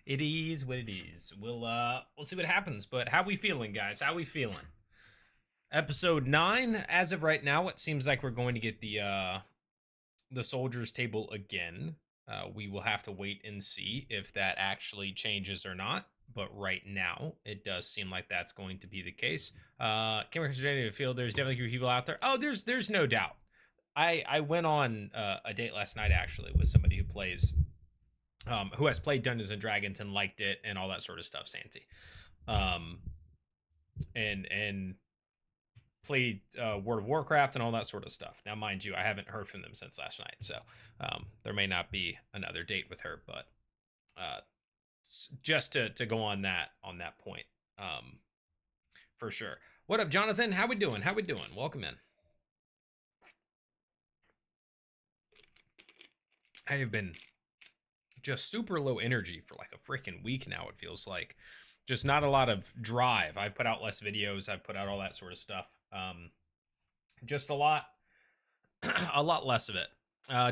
It is what it is. We'll see what happens. But how we feeling, guys? How we feeling? Episode 9. As of right now, it seems like we're going to get the soldiers table again. We will have to wait and see if that actually changes or not. But right now, it does seem like that's going to be the case. Camera to feel there's definitely people out there. Oh, there's no doubt. I went on a date last night actually with somebody who has played Dungeons and Dragons and liked it and all that sort of stuff, Santi. Um, and played World of Warcraft and all that sort of stuff. Now, mind you, I haven't heard from them since last night, so there may not be another date with her, but uh, just to go on that point, for sure. What up, Jonathan? How we doing? How we doing? Welcome in. I have been just super low energy for like a freaking week now. It feels like just not a lot of drive. I've put out less videos. I've put out all that sort of stuff. Just a lot less of it.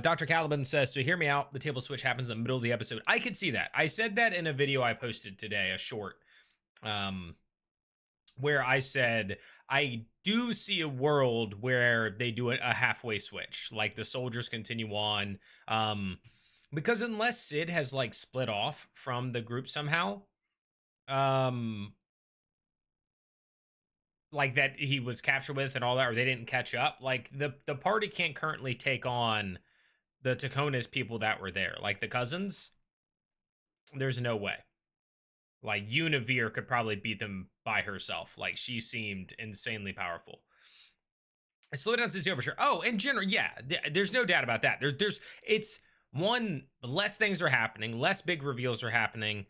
Dr. Caliban says, so hear me out. The table switch happens in the middle of the episode. I could see that. I said that in a video I posted today, a short, where I said, I do see a world where they do a halfway switch. Like the soldiers continue on. Because unless Sid has like split off from the group somehow, like that he was captured with and all that, or they didn't catch up, like the party can't currently take on the Taconis people that were there, like the cousins. There's no way. Like Univere could probably beat them by herself. Like she seemed insanely powerful. Slow down since over sure. Oh, in general, yeah, there's no doubt about that. It's one, less things are happening, less big reveals are happening.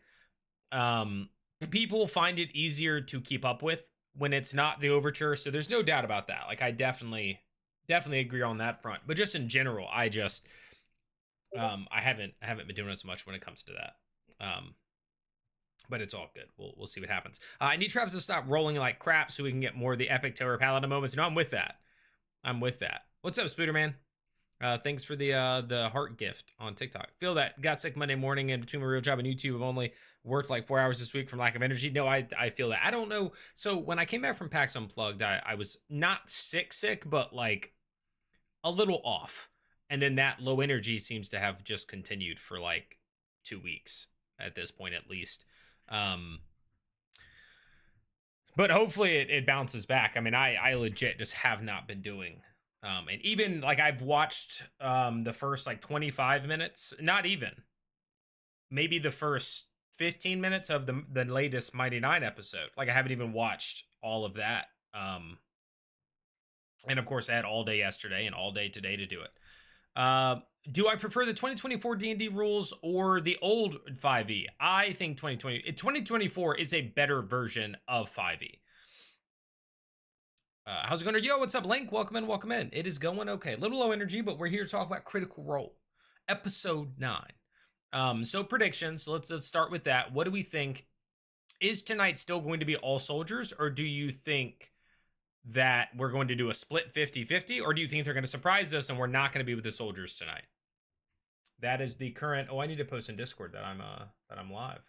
People find it easier to keep up with when it's not the overture, so there's no doubt about that. Like I definitely agree on that front. But just in general, I haven't been doing as much when it comes to that. But it's all good. We'll see what happens. I need Travis to stop rolling like crap so we can get more of the epic terror paladin moments. No, I'm with that. What's up, Spooderman? Thanks for the heart gift on TikTok. Feel that. Got sick Monday morning, and between my real job and YouTube, I've only worked like 4 hours this week from lack of energy. No, I feel that. I don't know. So when I came back from PAX Unplugged, I was not sick, but like a little off. And then that low energy seems to have just continued for like 2 weeks at this point, at least. But hopefully it bounces back. I mean, I legit just have not been doing. And even like I've watched the first like 25 minutes, not even, maybe the first 15 minutes of the latest Mighty Nine episode. Like I haven't even watched all of that. And of course I had all day yesterday and all day today to do it. Do I prefer the 2024 D&D rules or the old 5e? I think 2024 is a better version of 5e. How's it going? Yo, what's up, Link? Welcome in. It is going okay. A little low energy, but we're here to talk about Critical Role, episode 9. So predictions. Let's start with that. What do we think? Is tonight still going to be all soldiers, or do you think that we're going to do a split 50-50, or do you think they're going to surprise us and we're not going to be with the soldiers tonight? That is the current. Oh, I need to post in Discord that I'm live.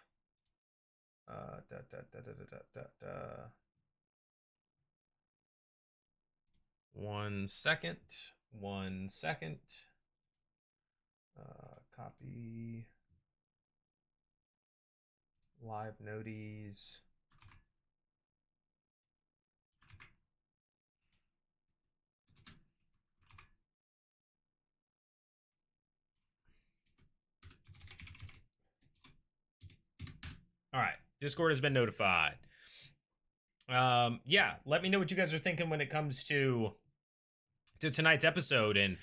One second. Copy. Live noties. All right. Discord has been notified. Yeah, let me know what you guys are thinking when it comes to tonight's episode, and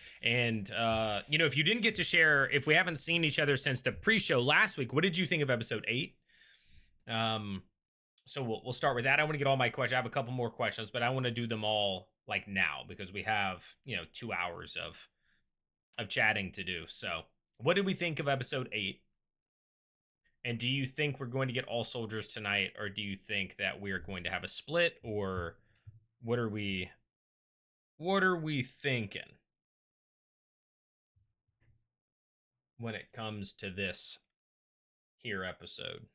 you know, if you didn't get to share, if we haven't seen each other since the pre-show last week, what did you think of episode 8? So we'll start with that. I want to get all my questions. I have a couple more questions, but I want to do them all like now because we have, you know, 2 hours of chatting to do. So what did we think of episode 8? And do you think we're going to get all soldiers tonight, or do you think that we're going to have a split, or what are we thinking when it comes to this here episode.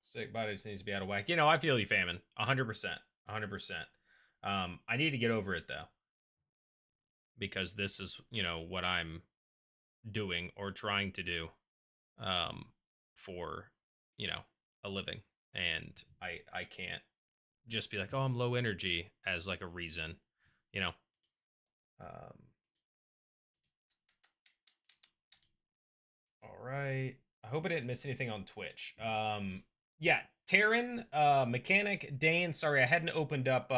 Sick body just needs to be out of whack. You know, I feel you, Famine. 100%. 100%. I need to get over it, though. Because this is, you know, what I'm doing or trying to do for, you know, a living. And I can't just be like, oh, I'm low energy as like a reason, you know. All right. I hope I didn't miss anything on Twitch. Yeah, Taryn, Mechanic, Dane. Sorry, I hadn't opened up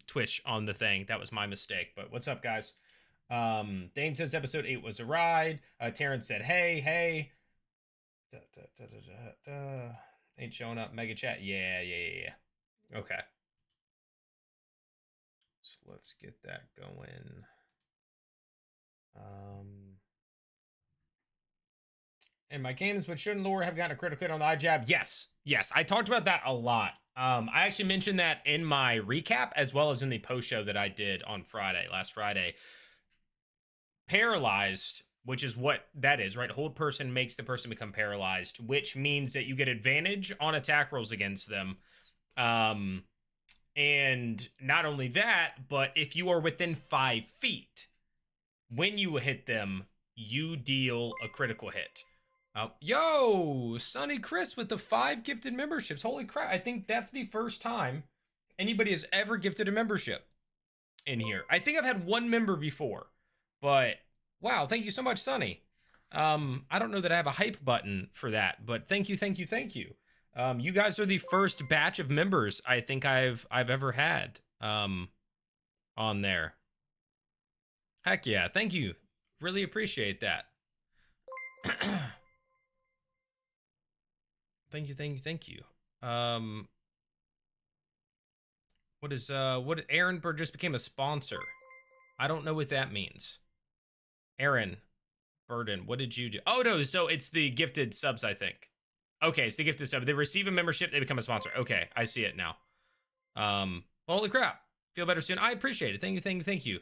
Twitch on the thing. That was my mistake. But what's up, guys? Dane says episode 8 was a ride. Taryn said, hey. Ain't showing up. Mega chat. Yeah. Okay. So let's get that going. And my games, but shouldn't Laura have gotten a critical hit on the eye jab? Yes. I talked about that a lot. I actually mentioned that in my recap as well as in the post show that I did on last Friday. Paralyzed, which is what that is, right? Hold person makes the person become paralyzed, which means that you get advantage on attack rolls against them. And not only that, but if you are within 5 feet, when you hit them, you deal a critical hit. Yo, Sonny Chris with the 5 gifted memberships. Holy crap. I think that's the first time anybody has ever gifted a membership in here. I think I've had 1 member before, but wow, thank you so much, Sonny. I don't know that I have a hype button for that, but thank you. You guys are the first batch of members I think I've ever had on there. Heck yeah, thank you. Really appreciate that. Thank you. What Aaron Bird just became a sponsor. I don't know what that means. Aaron Burden, what did you do? Oh no, so it's the gifted subs, I think. Okay, it's the gifted sub. They receive a membership, they become a sponsor. Okay, I see it now. Holy crap. Feel better soon. I appreciate it. Thank you.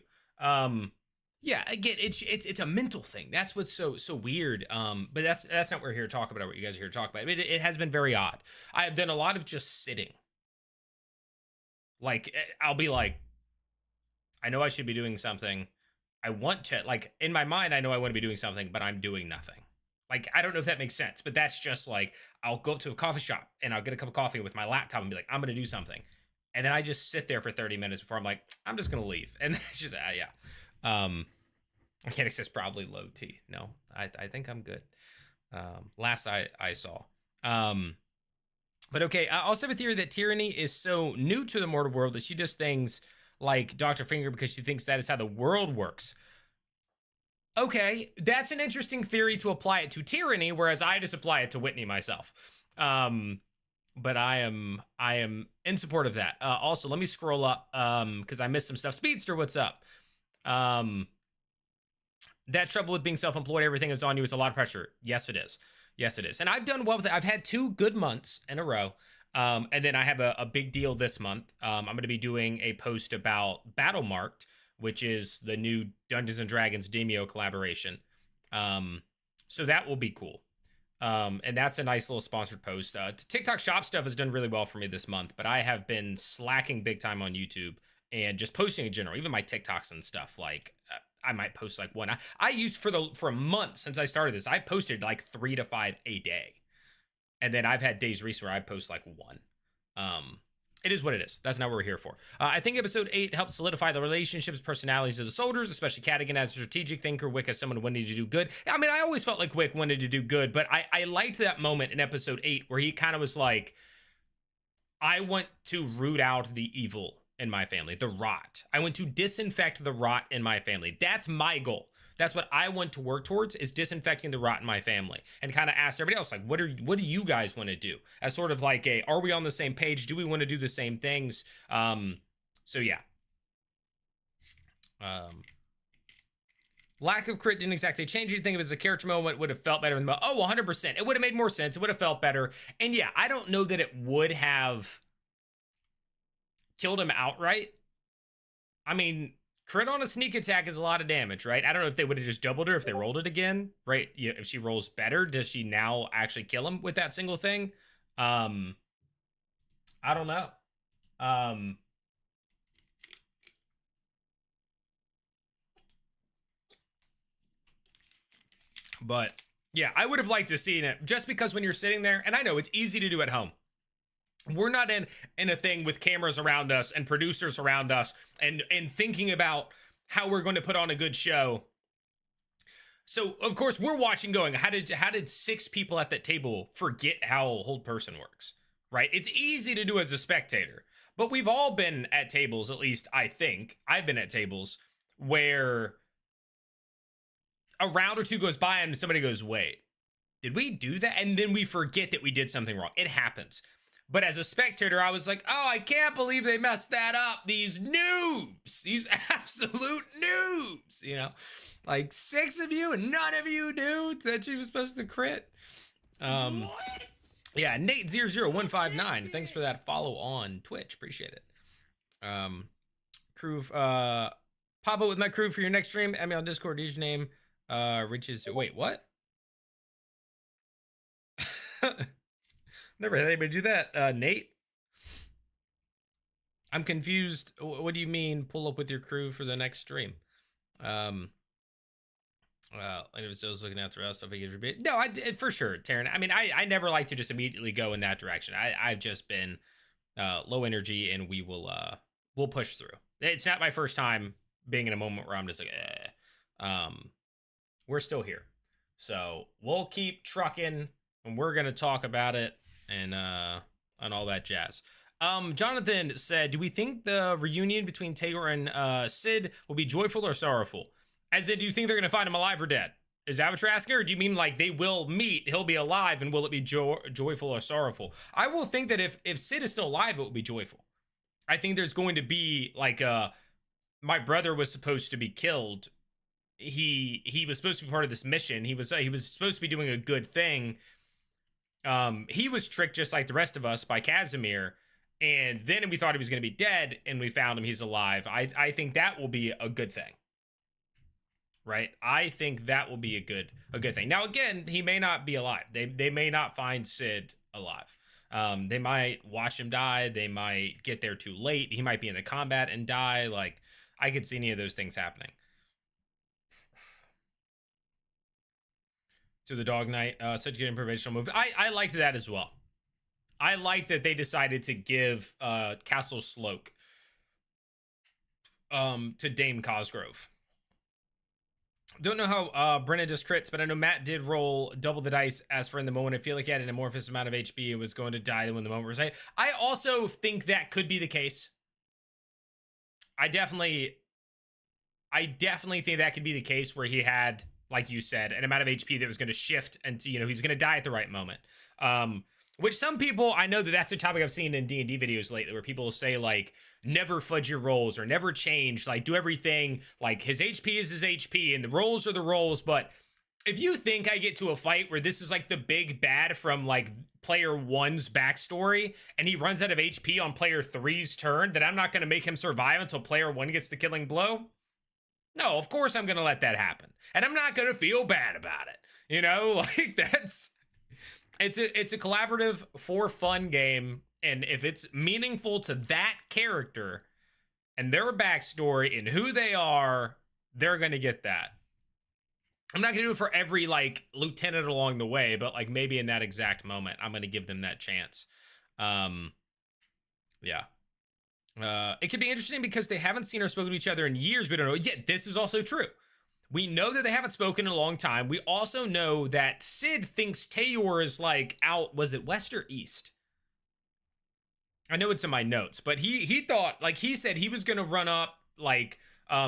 Yeah, again, it's a mental thing. That's what's so weird. But that's not what we're here to talk about. What you guys are here to talk about. It has been very odd. I have done a lot of just sitting. Like I'll be like, I know I should be doing something. I want to, like, in my mind, I know I want to be doing something, but I'm doing nothing. Like, I don't know if that makes sense, but that's just like, I'll go to a coffee shop and I'll get a cup of coffee with my laptop and be like, I'm going to do something. And then I just sit there for 30 minutes before I'm like, I'm just going to leave. And it's just, yeah. Mechanics is probably low T. No, I think I'm good. Last I saw. But okay, I also have a theory that Tyranny is so new to the mortal world that she does things like Dr. Finger because she thinks that is how the world works. Okay, that's an interesting theory to apply it to Tyranny, whereas I just apply it to Whitney myself. But I am in support of that. Also, let me scroll up because I missed some stuff. Speedster, what's up? That trouble with being self-employed, everything is on you. It's a lot of pressure. Yes, it is. And I've done well with it. I've had 2 good months in a row. And then I have a big deal this month. I'm going to be doing a post about Battle Marked, which is the new Dungeons and Dragons Demio collaboration. So that will be cool. And that's a nice little sponsored post. TikTok shop stuff has done really well for me this month, but I have been slacking big time on YouTube and just posting in general, even my TikToks and stuff. Like I might post like 1. I used for a month since I started this, I posted like 3 to 5 a day. And then I've had days recently where I post like 1. It is what it is. That's not what we're here for. I think episode 8 helped solidify the relationships, personalities of the soldiers, especially Cadigan as a strategic thinker, Wick as someone who wanted to do good. I mean, I always felt like Wick wanted to do good, but I liked that moment in episode 8 where he kind of was like, I want to root out the evil in my family, the rot. I want to disinfect the rot in my family. That's my goal. That's what I want to work towards, is disinfecting the rot in my family, and kind of ask everybody else, like, what do you guys want to do? As sort of like are we on the same page? Do we want to do the same things? So yeah. Lack of crit didn't exactly change anything. If it was a character moment, it would have felt better than the. Oh, 100%. It would have made more sense. It would have felt better. And yeah, I don't know that it would have killed him outright. I mean, crit on a sneak attack is a lot of damage, right? I don't know if they would have just doubled her if they rolled it again, right? If she rolls better, does she now actually kill him with that single thing? I don't know. But yeah, I would have liked to seen it just because when you're sitting there, and I know it's easy to do at home. We're not in a thing with cameras around us and producers around us and thinking about how we're going to put on a good show. So of course we're watching going, how did 6 people at that table forget how hold person works? Right? It's easy to do as a spectator, but we've all been at tables, at least I think. I've been at tables where a round or two goes by and somebody goes, wait, did we do that? And then we forget that we did something wrong. It happens. But as a spectator, I was like, oh, I can't believe they messed that up. These noobs, these absolute noobs, you know, like 6 of you and none of you knew that she was supposed to crit. What? Yeah, Nate00159. Thanks for that follow on Twitch. Appreciate it. Crew, pop up with my crew for your next stream. Add me on Discord. Username, reaches. Wait, what? Never had anybody do that. Nate? I'm confused. What do you mean pull up with your crew for the next stream? Well, I was looking at the rest of it. No, for sure, Taryn. I mean, I never like to just immediately go in that direction. I've just been low energy, and we'll push through. It's not my first time being in a moment where I'm just like, we're still here. So we'll keep trucking, and we're gonna talk about it and all that jazz. Jonathan said, do we think the reunion between Taylor and Sid will be joyful or sorrowful? As in, do you think they're going to find him alive or dead? Is that what you're asking? Or do you mean like they will meet, he'll be alive, and will it be joyful or sorrowful? I will think that if Sid is still alive, it will be joyful. I think there's going to be like, my brother was supposed to be killed. He was supposed to be part of this mission. He was supposed to be doing a good thing. He was tricked just like the rest of us by Casimir. And then we thought he was going to be dead, and we found him, he's alive. I think that will be a good thing. Right? I think that will be a good thing. Now, again, he may not be alive. They may not find Sid alive. They might watch him die. They might get there too late. He might be in the combat and die. Like, I could see any of those things happening. To the Dog Knight, such a good improvisational move. I liked that as well. I liked that they decided to give Castle Sloke to Dame Cosgrove. Don't know how Brenna does crits, but I know Matt did roll double the dice as for in the moment. I feel like he had an amorphous amount of HP and was going to die when the moment was right. I also think that could be the case. I definitely think that could be the case where he had, like you said, an amount of HP that was going to shift and, you know, he's going to die at the right moment. Which some people, I know that's a topic I've seen in D&D videos lately where people will say, like, never fudge your rolls or never change, like, do everything, like, his HP is his HP and the rolls are the rolls. But if you think I get to a fight where this is, like, the big bad from, like, player 1's backstory and he runs out of HP on player 3's turn, that I'm not going to make him survive until player 1 gets the killing blow? No, of course I'm going to let that happen. And I'm not going to feel bad about it. You know, like, that's... It's a collaborative, for fun game, and if it's meaningful to that character and their backstory and who they are, they're gonna get that. I'm not gonna do it for every, like, lieutenant along the way, but, like, maybe in that exact moment, I'm gonna give them that chance. Yeah. It could be interesting because they haven't seen or spoken to each other in years. We don't know. Yeah, this is also true. We know that they haven't spoken in a long time. We also know that Sid thinks Tayor is, like, out, was it west or east? I know it's in my notes, but he thought, like, he said he was going to run up, like,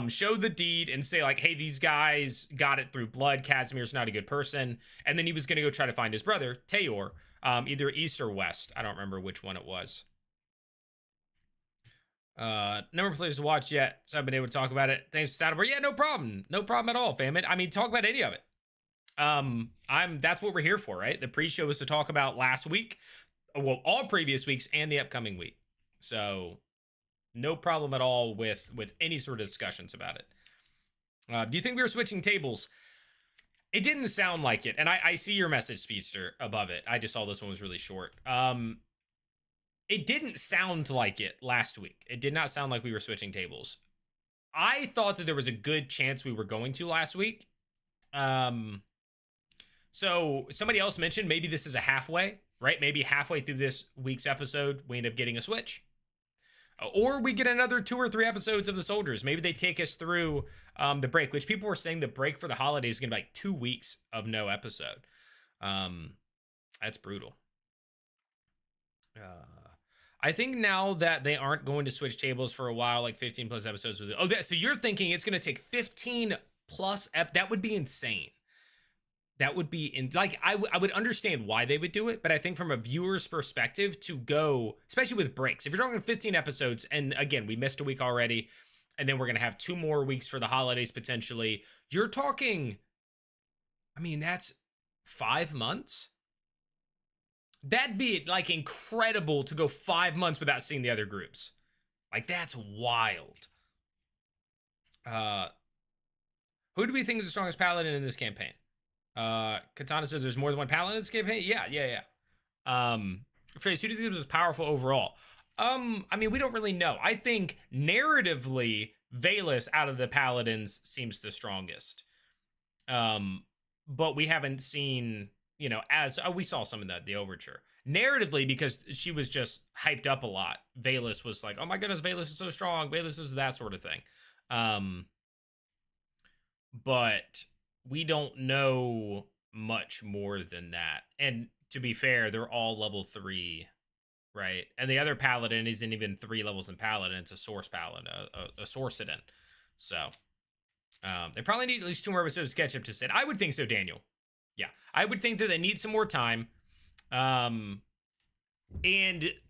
show the deed and say, like, hey, these guys got it through blood. Casimir's not a good person. And then he was going to go try to find his brother, Tayor, either east or west. I don't remember which one it was. Number of players to watch yet, so I've been able to talk about it. Thanks to Saddlebar. Yeah, no problem. No problem at all, fam. I mean, talk about any of it. That's what we're here for, right? The pre-show is to talk about last week, well, all previous weeks and the upcoming week. So no problem at all with any sort of discussions about it. Do you think we were switching tables? It didn't sound like it, and I see your message, Speedster, above it. I just saw this one was really short. It didn't sound like it last week. It did not sound like we were switching tables. I thought that there was a good chance we were going to last week. So somebody else mentioned maybe this is a halfway, right? Maybe halfway through this week's episode, we end up getting a switch. Or we get another 2 or 3 episodes of the Soldiers. Maybe they take us through the break, which people were saying the break for the holidays is going to be like 2 weeks of no episode. That's brutal. I think now that they aren't going to switch tables for a while, like 15 plus episodes. So you're thinking it's going to take 15 plus that would be insane. That would be I would understand why they would do it, but I think from a viewer's perspective to go, especially with breaks, if you're talking 15 episodes, and again, we missed a week already, and then we're going to have 2 more weeks for the holidays potentially, you're talking, I mean, that's 5 months. That'd be like incredible to go 5 months without seeing the other groups. Like, that's wild. Who do we think is the strongest paladin in this campaign? Katana says there's more than one paladin in this campaign. Yeah. Face, who do you think was powerful overall? I mean, we don't really know. I think narratively, Valus out of the paladins seems the strongest. But we haven't seen, as we saw some of the overture. Narratively, because she was just hyped up a lot, Valus was like, oh my goodness, Valus is so strong. Valus is that sort of thing. But we don't know much more than that. And to be fair, they're all level 3, right? And the other paladin isn't even 3 levels in paladin. It's a source paladin, a sorcident. So they probably need at least 2 more episodes to catch up to Sid. I would think so, Daniel. Yeah, I would think that they need some more time. And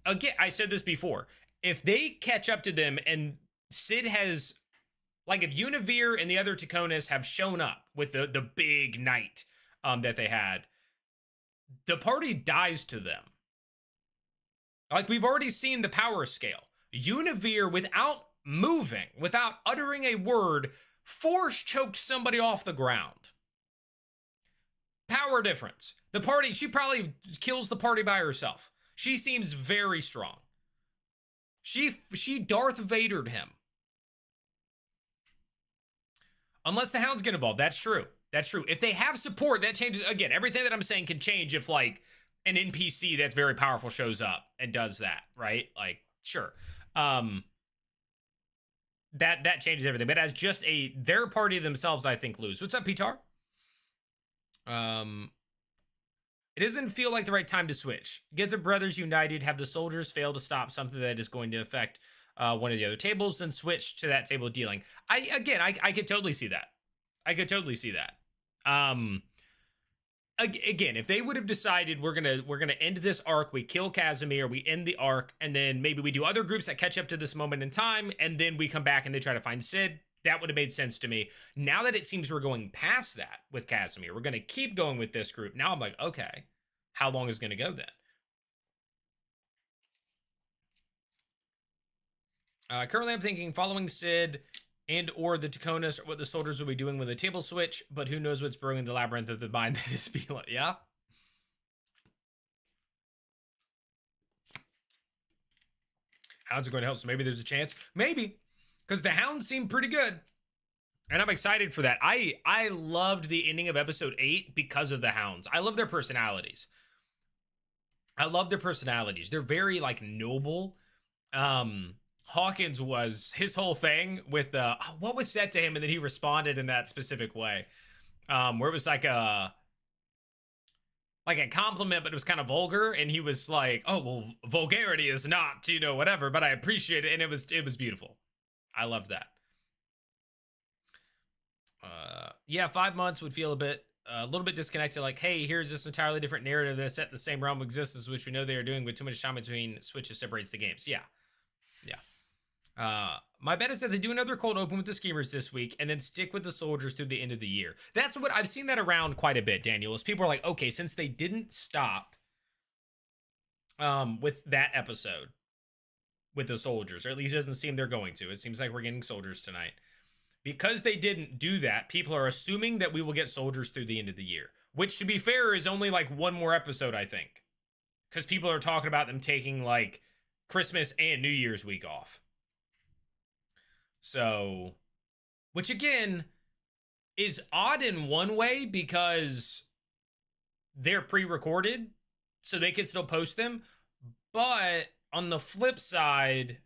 again, I said this before. If they catch up to them and Sid has, like, if Univir and the other Taconis have shown up with the big night that they had, the party dies to them. Like, we've already seen the power scale. Univir, without moving, without uttering a word, force choked somebody off the ground. Power difference. The party, she probably kills the party by herself. She seems very strong. She Darth Vadered him. Unless the hounds get involved. That's true. That's true. If they have support, that changes. Again, everything that I'm saying can change if, like, an NPC that's very powerful shows up and does that, right? Like, sure. That changes everything. But as just their party themselves, I think, lose. What's up, Pitar? It doesn't feel like the right time to switch. Get the brothers united, have the soldiers fail to stop something that is going to affect one of the other tables, and switch to that table dealing. I could totally see that. I could totally see that. Again, if they would have decided we're gonna end this arc, we kill Casimir, we end the arc, and then maybe we do other groups that catch up to this moment in time, and then we come back and they try to find Sid, that would have made sense to me. Now that it seems we're going past that with Casimir, we're gonna keep going with this group. Now I'm like, okay, how long is it gonna go then? Currently, I'm thinking following Sid and or the Taconis are what the soldiers will be doing with a table switch, but who knows what's brewing in the labyrinth of the mind that is Spila. Yeah? Hounds are going to help, so maybe there's a chance. Maybe, because the hounds seem pretty good. And I'm excited for that. I loved the ending of episode 8 because of the hounds. I love their personalities. They're very, like, noble. Hawkins was his whole thing with what was said to him, and then he responded in that specific way, where it was like a compliment, but it was kind of vulgar, and he was like, "Oh well, vulgarity is not, whatever," but I appreciate it, and it was beautiful. I loved that. Yeah, 5 months would feel a little bit disconnected. Like, hey, here's this entirely different narrative that's set in the same realm of existence, which we know they are doing, but too much time between switches separates the games. Yeah. My bet is that they do another cold open with the schemers this week and then stick with the soldiers through the end of the year. That's what I've seen that around quite a bit, Daniel. Is people are like, okay, since they didn't stop with that episode with the soldiers, or at least it doesn't seem they're going to. It seems like we're getting soldiers tonight. Because they didn't do that, people are assuming that we will get soldiers through the end of the year, which, to be fair, is only like one more episode, I think, because people are talking about them taking like Christmas and New Year's week off. So, which again is odd in one way because they're pre-recorded, so they can still post them. But on the flip side,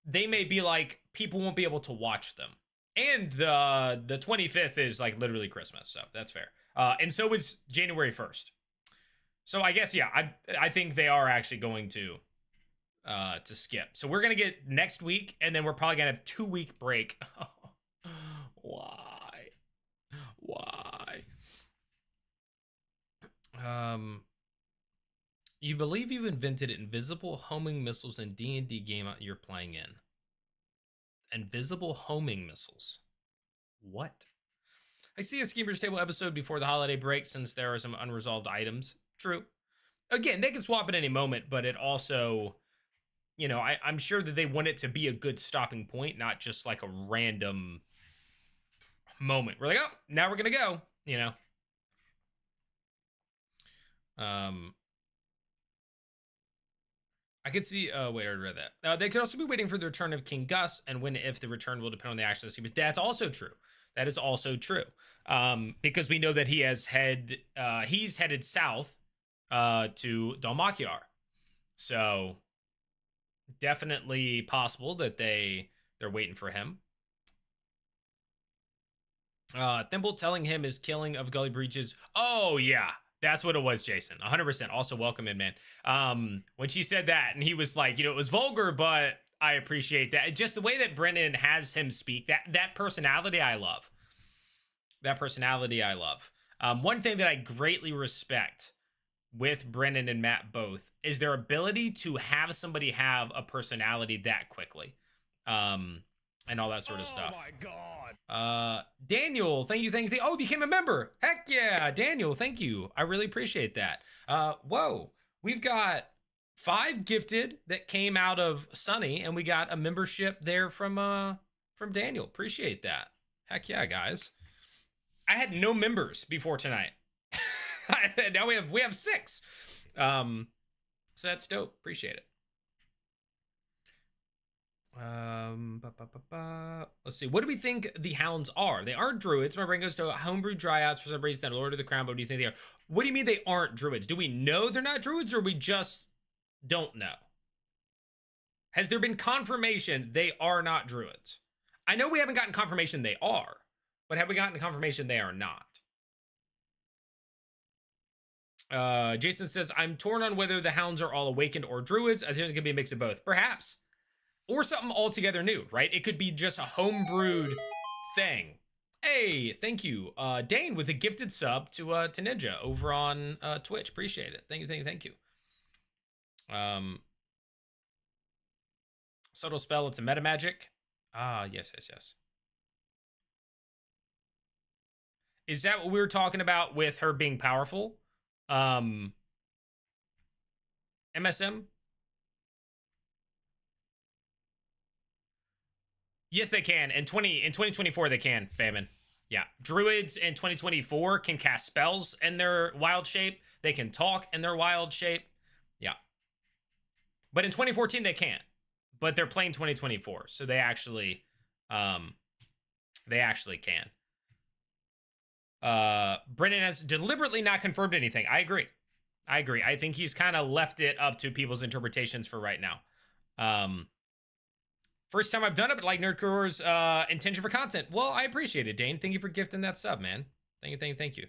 they may be like, people won't be able to watch them. And the 25th is like literally Christmas, so that's fair. And so is January 1st. So I guess, yeah, I think they are actually going to skip. So we're gonna get next week, and then we're probably gonna have 2-week break. Why? You believe you've invented invisible homing missiles in D&D game you're playing in. Invisible homing missiles. What? I see a Schemer's Table episode before the holiday break since there are some unresolved items. True. Again, they can swap at any moment, but it also, you know, I'm sure that they want it to be a good stopping point, not just like a random moment. We're like, oh, now we're going to go, you know. I could see, wait, I read that. They could also be waiting for the return of King Gus, and when if the return will depend on the action of the sea. But that's also true. That is also true. Because we know that he's headed south to Dalmakiar. So definitely possible that they're waiting for him. Thimble telling him his killing of Gully Breaches. Oh, yeah. That's what it was, Jason. 100%. Also, welcome in, man. When she said that, and he was like, you know, it was vulgar, but I appreciate that. Just the way that Brennan has him speak, that personality I love. That personality I love. One thing that I greatly respect with Brennan and Matt both is their ability to have somebody have a personality that quickly. And all that sort of stuff. Oh my god. Daniel, thank you. Oh, became a member. Heck yeah, Daniel, thank you. I really appreciate that. Whoa, we've got 5 gifted that came out of Sunny, and we got a membership there from Daniel. Appreciate that. Heck yeah, guys. I had no members before tonight. Now we have 6. So that's dope. Appreciate it. Let's see. What do we think the hounds are? They aren't druids. My brain goes to homebrew dryads for some reason that Lord of the Crown. But what do you think they are? What do you mean they aren't druids? Do we know they're not druids, or we just don't know? Has there been confirmation they are not druids? I know we haven't gotten confirmation they are, but have we gotten confirmation they are not? Jason says, I'm torn on whether the hounds are all awakened or druids. I think it could be a mix of both. Perhaps. Or something altogether new, right? It could be just a homebrewed thing. Hey, thank you. Dane with a gifted sub to Ninja over on Twitch. Appreciate it. Thank you. Subtle spell, it's a meta magic. Ah, yes. Is that what we were talking about with her being powerful? MSM? Yes, they can. In 2024, they can, Famine. Yeah. Druids in 2024 can cast spells in their wild shape. They can talk in their wild shape. Yeah. But in 2014, they can't. But they're playing 2024, so they actually can. Brennan has deliberately not confirmed anything. I agree. I think he's kind of left it up to people's interpretations for right now. First time I've done it, but like NERDCORE's intention for content. Well, I appreciate it, Dane. Thank you for gifting that sub, man. Thank you.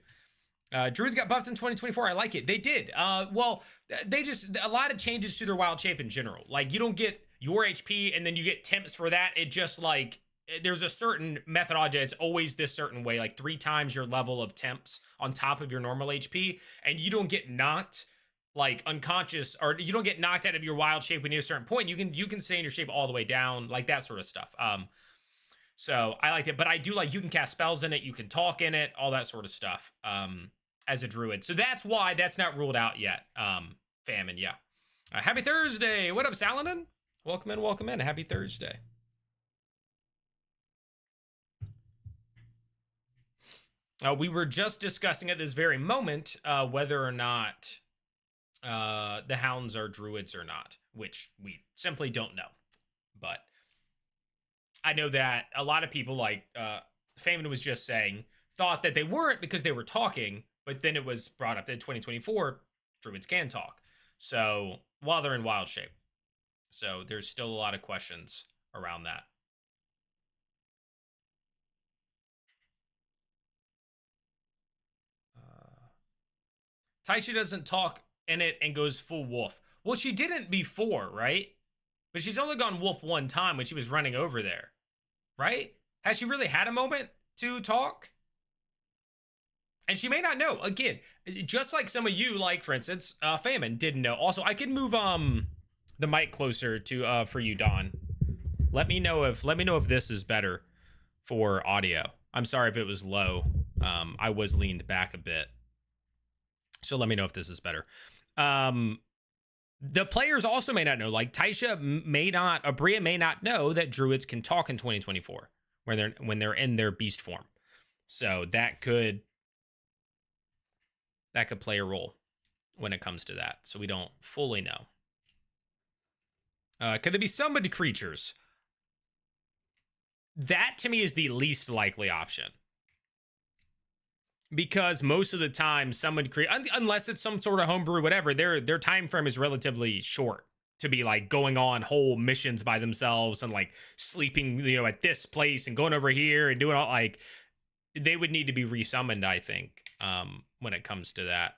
Druids got buffed in 2024. I like it. They did. Well, they just, a lot of changes to their wild shape in general. Like, you don't get your HP and then you get temps for that. It just like, there's a certain methodology. It's always this certain way, like 3 times your level of temps on top of your normal HP. And you don't get knocked like unconscious, or you don't get knocked out of your wild shape when you're a certain point. You can stay in your shape all the way down, like that sort of stuff. So I liked it, but I do like you can cast spells in it, you can talk in it, all that sort of stuff. As a druid, so that's why that's not ruled out yet. Famine, yeah. Happy Thursday. What up, Saladin? Welcome in, welcome in. Happy Thursday. We were just discussing at this very moment whether or not the hounds are druids or not, which we simply don't know. But I know that a lot of people, like Famine was just saying, thought that they weren't because they were talking, but then it was brought up that in 2024, druids can talk. So while they're in wild shape. So there's still a lot of questions around that. Taisha doesn't talk in it and goes full wolf. Well, she didn't before, right? But she's only gone wolf one time when she was running over there, right? Has she really had a moment to talk? And she may not know. Again, just like some of you, like for instance, Famine didn't know. Also, I can move the mic closer to for you, Don. Let me know if this is better for audio. I'm sorry if it was low. I was leaned back a bit. So let me know if this is better. The players also may not know, like Taisha may not, Abria may not know that druids can talk in 2024 when they're in their beast form. So that could play a role when it comes to that. So we don't fully know. Could there be summoned creatures? That to me is the least likely option. Because most of the time, unless it's some sort of homebrew, whatever, their time frame is relatively short to be like going on whole missions by themselves and like sleeping, at this place and going over here and doing all, like, they would need to be resummoned, I think, when it comes to that.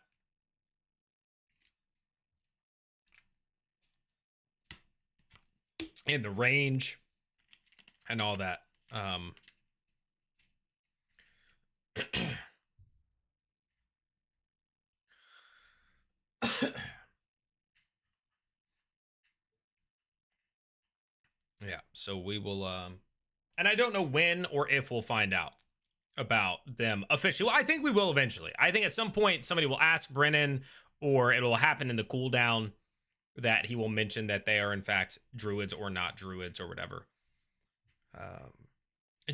And the range and all that. Yeah, so we will, and I don't know when or if we'll find out about them officially. Well, I think we will eventually. I think at some point somebody will ask Brennan, or it'll happen in the cooldown that he will mention that they are in fact druids or not druids or whatever.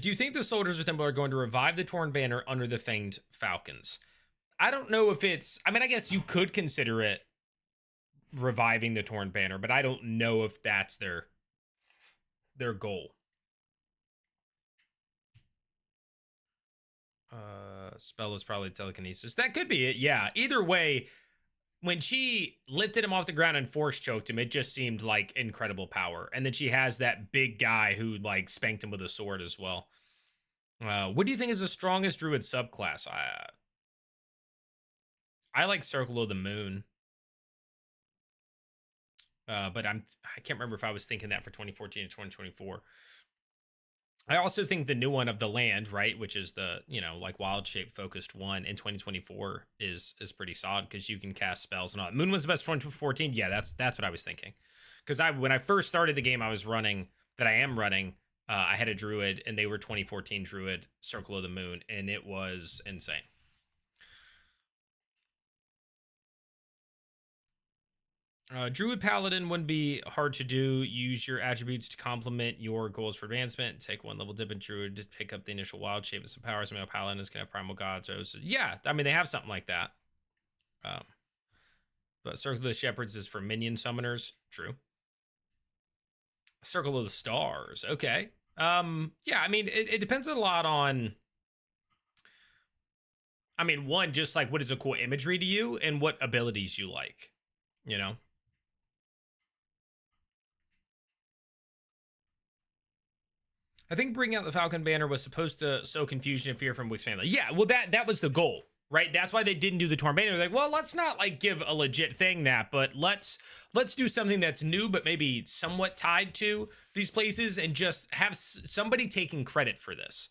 Do you think the soldiers of Temple are going to revive the torn banner under the Fanged Falcons? I don't know if it's, I mean, I guess you could consider it reviving the torn banner, but I don't know if that's their goal. Spell is probably telekinesis. That could be it, yeah. Either way, when she lifted him off the ground and force choked him, it just seemed like incredible power. And then she has that big guy who like spanked him with a sword as well. What do you think is the strongest druid subclass? I like Circle of the Moon. But I can't remember if I was thinking that for 2014 or 2024. I also think the new one of the land, right, which is the, like wild shape focused one in 2024 is pretty solid because you can cast spells and all. Moon was the best 2014. Yeah, that's what I was thinking. Because when I first started the game, I am running. I had a druid and they were 2014 druid Circle of the Moon, and it was insane. Druid Paladin wouldn't be hard to do. Use your attributes to complement your goals for advancement. Take one level dip in Druid to pick up the initial wild shape and some powers. Male Paladins can have Primal Gods. So yeah, I mean, they have something like that. But Circle of the Shepherds is for minion summoners. True. Circle of the Stars. Okay. Yeah, I mean, it depends a lot on... I mean, one, just like what is a cool imagery to you and what abilities you like, I think bringing out the Falcon banner was supposed to sow confusion and fear from Wick's family. Yeah, well, that was the goal, right? That's why they didn't do the torn banner. They're like, well, let's not like give a legit thing that, but let's do something that's new, but maybe somewhat tied to these places, and just have somebody taking credit for this,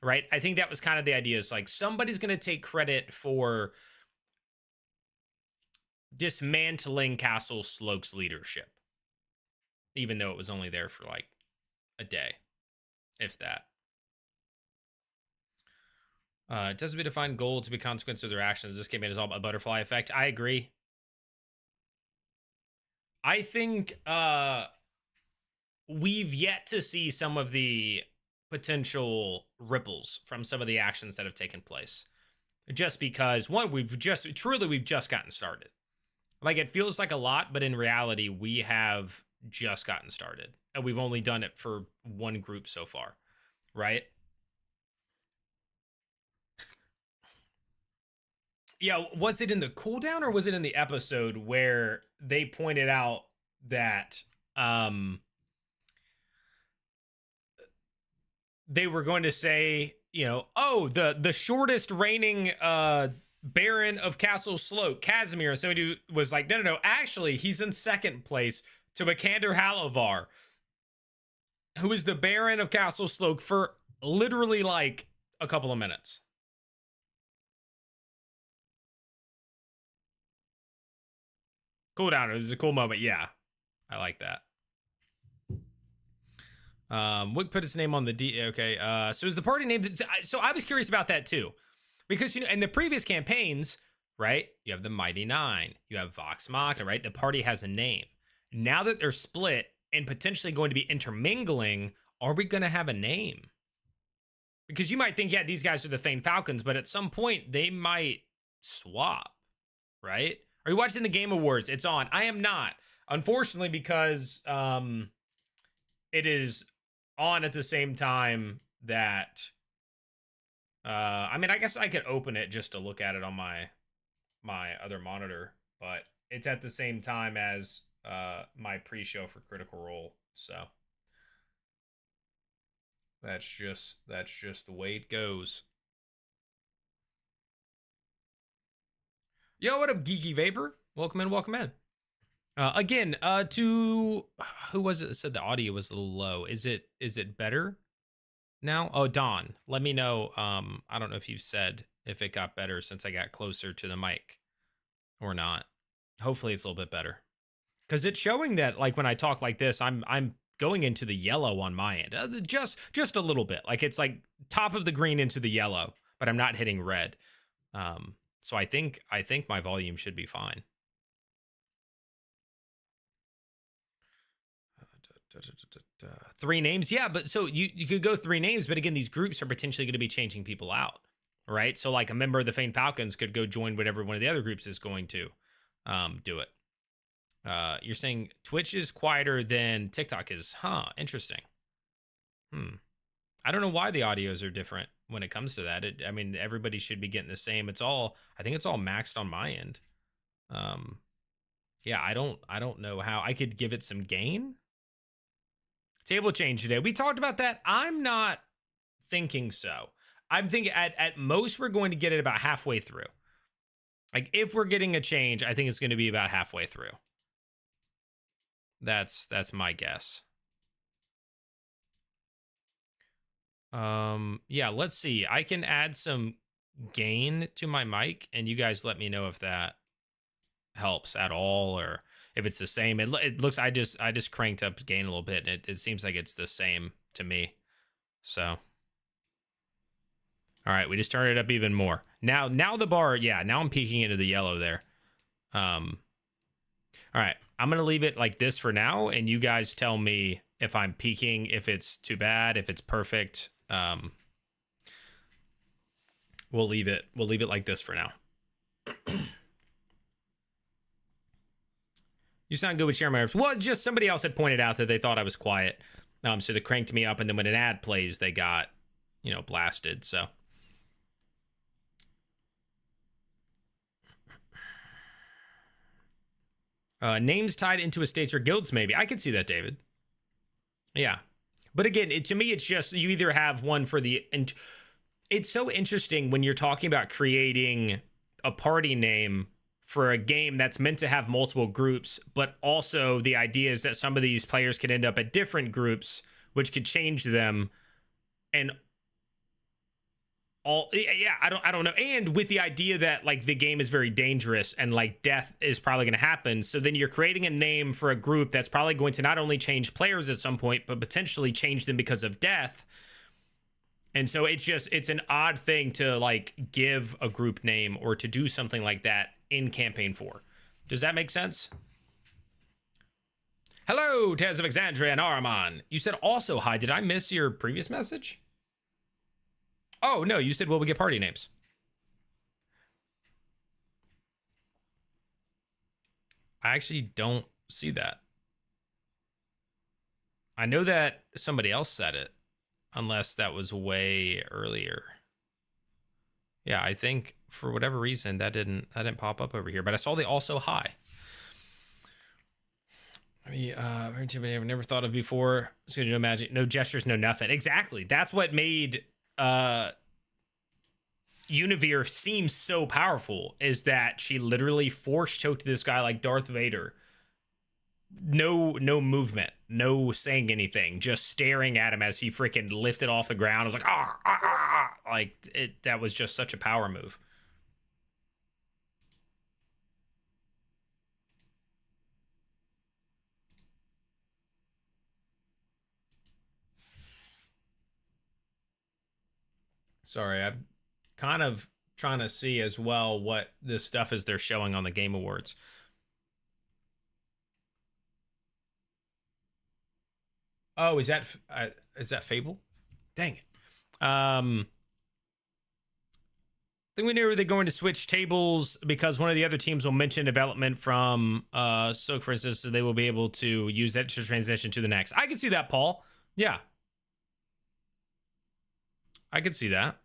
right? I think that was kind of the idea. Is like somebody's going to take credit for dismantling Castle Sloke's leadership, even though it was only there for like a day, if that. It doesn't be a defined goal to be consequence of their actions. This campaign is all about butterfly effect. I agree. I think we've yet to see some of the potential ripples from some of the actions that have taken place. Just because, one, we've just gotten started. Like, it feels like a lot, but in reality, we have just gotten started. And we've only done it for one group so far, right? Yeah, was it in the cooldown or was it in the episode where they pointed out that they were going to say, you know, oh, the shortest reigning Baron of Castle Sloke, Casimir, and somebody was like, no, actually, he's in second place to Vikander Halavar, who is the Baron of Castle Sloke for literally like a couple of minutes. Cooldown. It was a cool moment. Yeah, I like that. Wick put his name on the D. Okay. So is the party named? So I was curious about that too, because you know, in the previous campaigns, right? You have the Mighty Nine, you have Vox Machina, right? The party has a name. Now that they're split and potentially going to be intermingling, are we going to have a name? Because you might think, yeah, these guys are the Fane Falcons, but at some point they might swap, right? Are you watching the Game Awards? It's on. I am not, unfortunately, because it is on at the same time that I mean, I guess I could open it just to look at it on my other monitor, but it's at the same time as my pre-show for Critical Role, so that's just the way it goes. Yo, what up, Geeky Vapor? Welcome in. Again, to who was it that said the audio was a little low? Is it better now? Oh, Don, let me know. I don't know if you've said if it got better since I got closer to the mic or not. Hopefully it's a little bit better, because it's showing that like when I talk like this, I'm going into the yellow on my end, just a little bit. Like it's like top of the green into the yellow, but I'm not hitting red. So I think my volume should be fine. Three names, yeah, but so you could go three names, but again, these groups are potentially going to be changing people out, right? So like a member of the Fane Falcons could go join whatever one of the other groups is going to do it. You're saying Twitch is quieter than TikTok is, huh? Interesting. I don't know why the audios are different when it comes to that. I mean, everybody should be getting the same. I think it's all maxed on my end. Yeah, I don't know how I could give it some gain. Table change today. We talked about that. I'm not thinking so. I'm thinking at most we're going to get it about halfway through. Like if we're getting a change, I think it's going to be about halfway through. That's my guess. Yeah, let's see. I can add some gain to my mic and you guys let me know if that helps at all or if it's the same. It looks, I just cranked up gain a little bit. It seems like it's the same to me. So, all right, we just turned it up even more. Now the bar, yeah, now I'm peeking into the yellow there. All right, I'm gonna leave it like this for now, and you guys tell me if I'm peaking, if it's too bad, if it's perfect. We'll leave it like this for now. You sound good with sharing my nerves. Well, just somebody else had pointed out that they thought I was quiet. So they cranked me up, and then when an ad plays, they got, blasted. So. Names tied into estates or guilds, maybe. I could see that, David. Yeah. But again, to me, it's just you either have one for the... And it's so interesting when you're talking about creating a party name for a game that's meant to have multiple groups, but also the idea is that some of these players could end up at different groups, which could change them. And all, yeah, I don't know. And with the idea that like the game is very dangerous and like death is probably going to happen, so then you're creating a name for a group that's probably going to not only change players at some point but potentially change them because of death. And so it's an odd thing to like give a group name or to do something like that in campaign 4. Does that make sense? Hello, Taz of Exandria and Araman. You said also hi. Did I miss your previous message? Oh, no, you said, will we get party names? I actually don't see that. I know that somebody else said it, unless that was way earlier. Yeah, I think for whatever reason that didn't pop up over here, but I saw the also hi. I mean, very too many I've never thought of before. It's gonna do no magic, no gestures, no nothing. Exactly. That's what made Univere seems so powerful, is that she literally force choked this guy like Darth Vader. No movement, no saying anything, just staring at him as he freaking lifted off the ground. I was like, like it. That was just such a power move. Sorry, I'm kind of trying to see as well what this stuff is they're showing on the Game Awards. Oh, is that Fable? Dang it. I think we knew they're going to switch tables because one of the other teams will mention development from so for instance, so they will be able to use that to transition to the next. I can see that, Paul. Yeah. I could see that.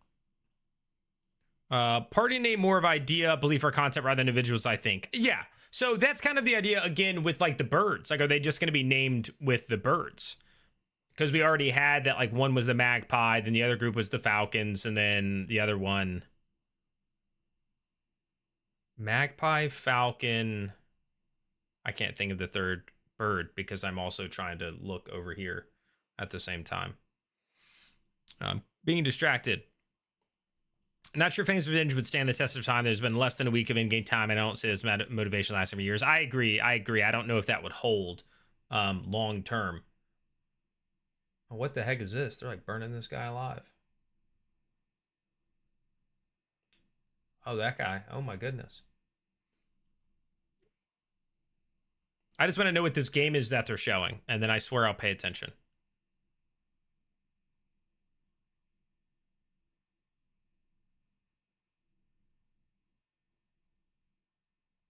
Party name more of idea, belief, or concept rather than individuals, I think. Yeah. So that's kind of the idea again with like the birds. Like, are they just going to be named with the birds? Because we already had that, like one was the magpie, then the other group was the falcons, and then the other one. Magpie, falcon. I can't think of the third bird because I'm also trying to look over here at the same time. Being distracted. Not sure Fangs Revenge would stand the test of time. There's been less than a week of in-game time, and I don't see this motivation last several years. I agree. I don't know if that would hold long term. What the heck is this? They're like burning this guy alive. Oh, that guy. Oh my goodness. I just want to know what this game is that they're showing, and then I swear I'll pay attention.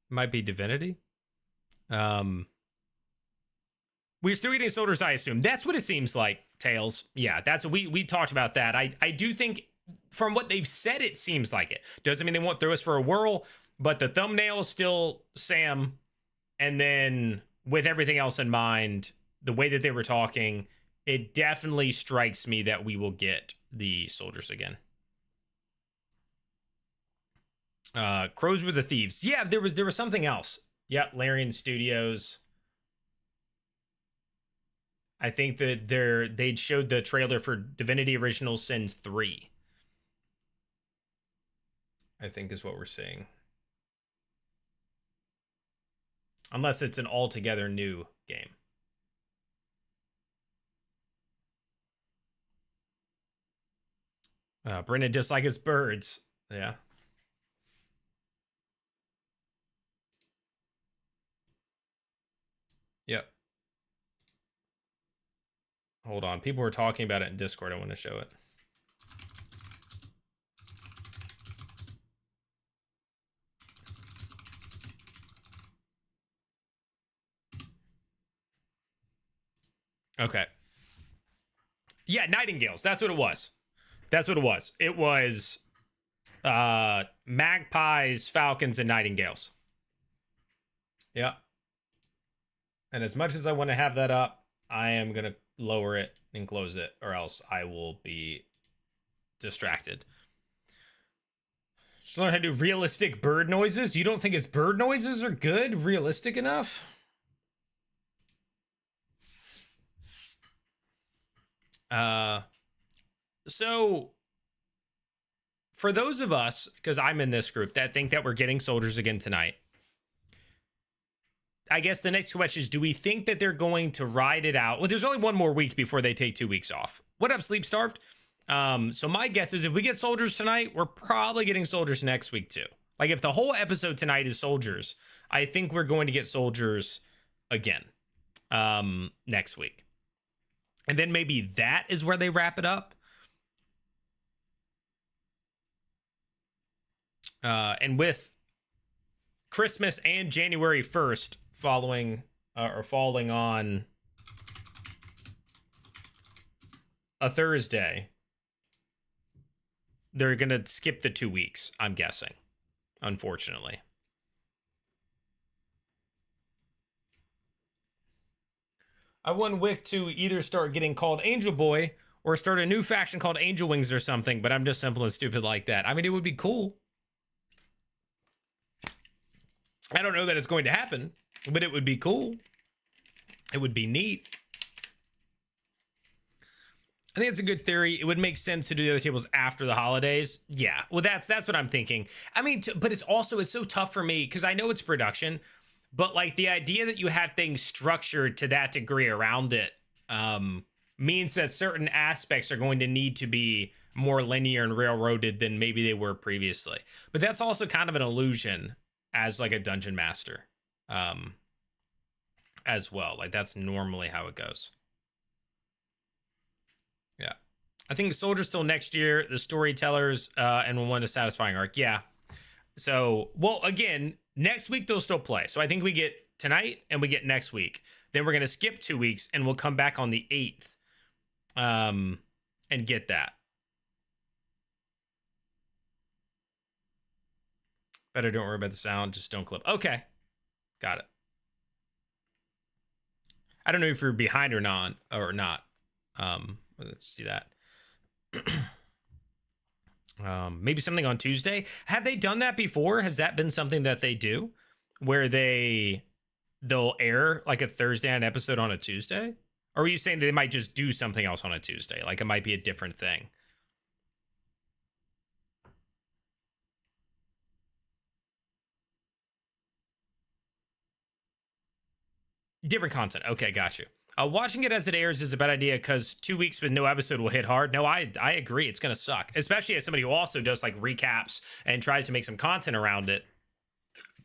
Might be Divinity. We're still eating soldiers, I assume. That's what it seems like, Tails. Yeah, that's we talked about that. I do think from what they've said, it seems like it. Doesn't mean they won't throw us for a whirl, but the thumbnail is still Sam. And then with everything else in mind, the way that they were talking, it definitely strikes me that we will get the soldiers again. Crows were the thieves. Yeah, there was something else. Yep, Larian Studios. I think that they'd showed the trailer for Divinity Original Sins 3. I think is what we're seeing. Unless it's an altogether new game. Brennan dislike his birds. Yeah. Yep. Hold on. People were talking about it in Discord. I want to show it. Okay. Yeah, nightingales. That's what it was. That's what it was. It was magpies, falcons, and nightingales. Yeah. And as much as I want to have that up, I am going to lower it and close it, or else I will be distracted. Just learn how to do realistic bird noises. You don't think his bird noises are good? Realistic enough? So for those of us, because I'm in this group, that think that we're getting soldiers again tonight, I guess the next question is, do we think that they're going to ride it out? Well, there's only one more week before they take 2 weeks off. What up, Sleep Starved? So my guess is if we get soldiers tonight, we're probably getting soldiers next week too. Like if the whole episode tonight is soldiers, I think we're going to get soldiers again next week. And then maybe that is where they wrap it up. And with Christmas and January 1st following or falling on a Thursday, they're going to skip the 2 weeks, I'm guessing, unfortunately. I want Wick to either start getting called Angel Boy or start a new faction called Angel Wings or something, but I'm just simple and stupid like that. I mean, it would be cool. I don't know that it's going to happen, but it would be cool. It would be neat. I think it's a good theory. It would make sense to do the other tables after the holidays. Yeah, well, that's what I'm thinking. I mean, but it's so tough for me because I know it's production, but like the idea that you have things structured to that degree around it means that certain aspects are going to need to be more linear and railroaded than maybe they were previously. But that's also kind of an illusion as like a dungeon master as well. Like that's normally how it goes. Yeah. I think the soldiers still next year, the storytellers, and we'll want a satisfying arc. Yeah. So, well, again, next week they'll still play. So I think we get tonight and we get next week. Then we're going to skip 2 weeks and we'll come back on the 8th and get that. Better don't worry about the sound. Just don't clip. Okay. Got it. I don't know if you're behind or not. Let's see that. Maybe something on Tuesday. Have they done that before? Has that been something that they do where they'll air like a Thursday night episode on a Tuesday? Or are you saying they might just do something else on a Tuesday? Like it might be a different thing. Different content. Okay, got you. Watching it as it airs is a bad idea because 2 weeks with no episode will hit hard. No, I agree. It's going to suck, especially as somebody who also does like recaps and tries to make some content around it.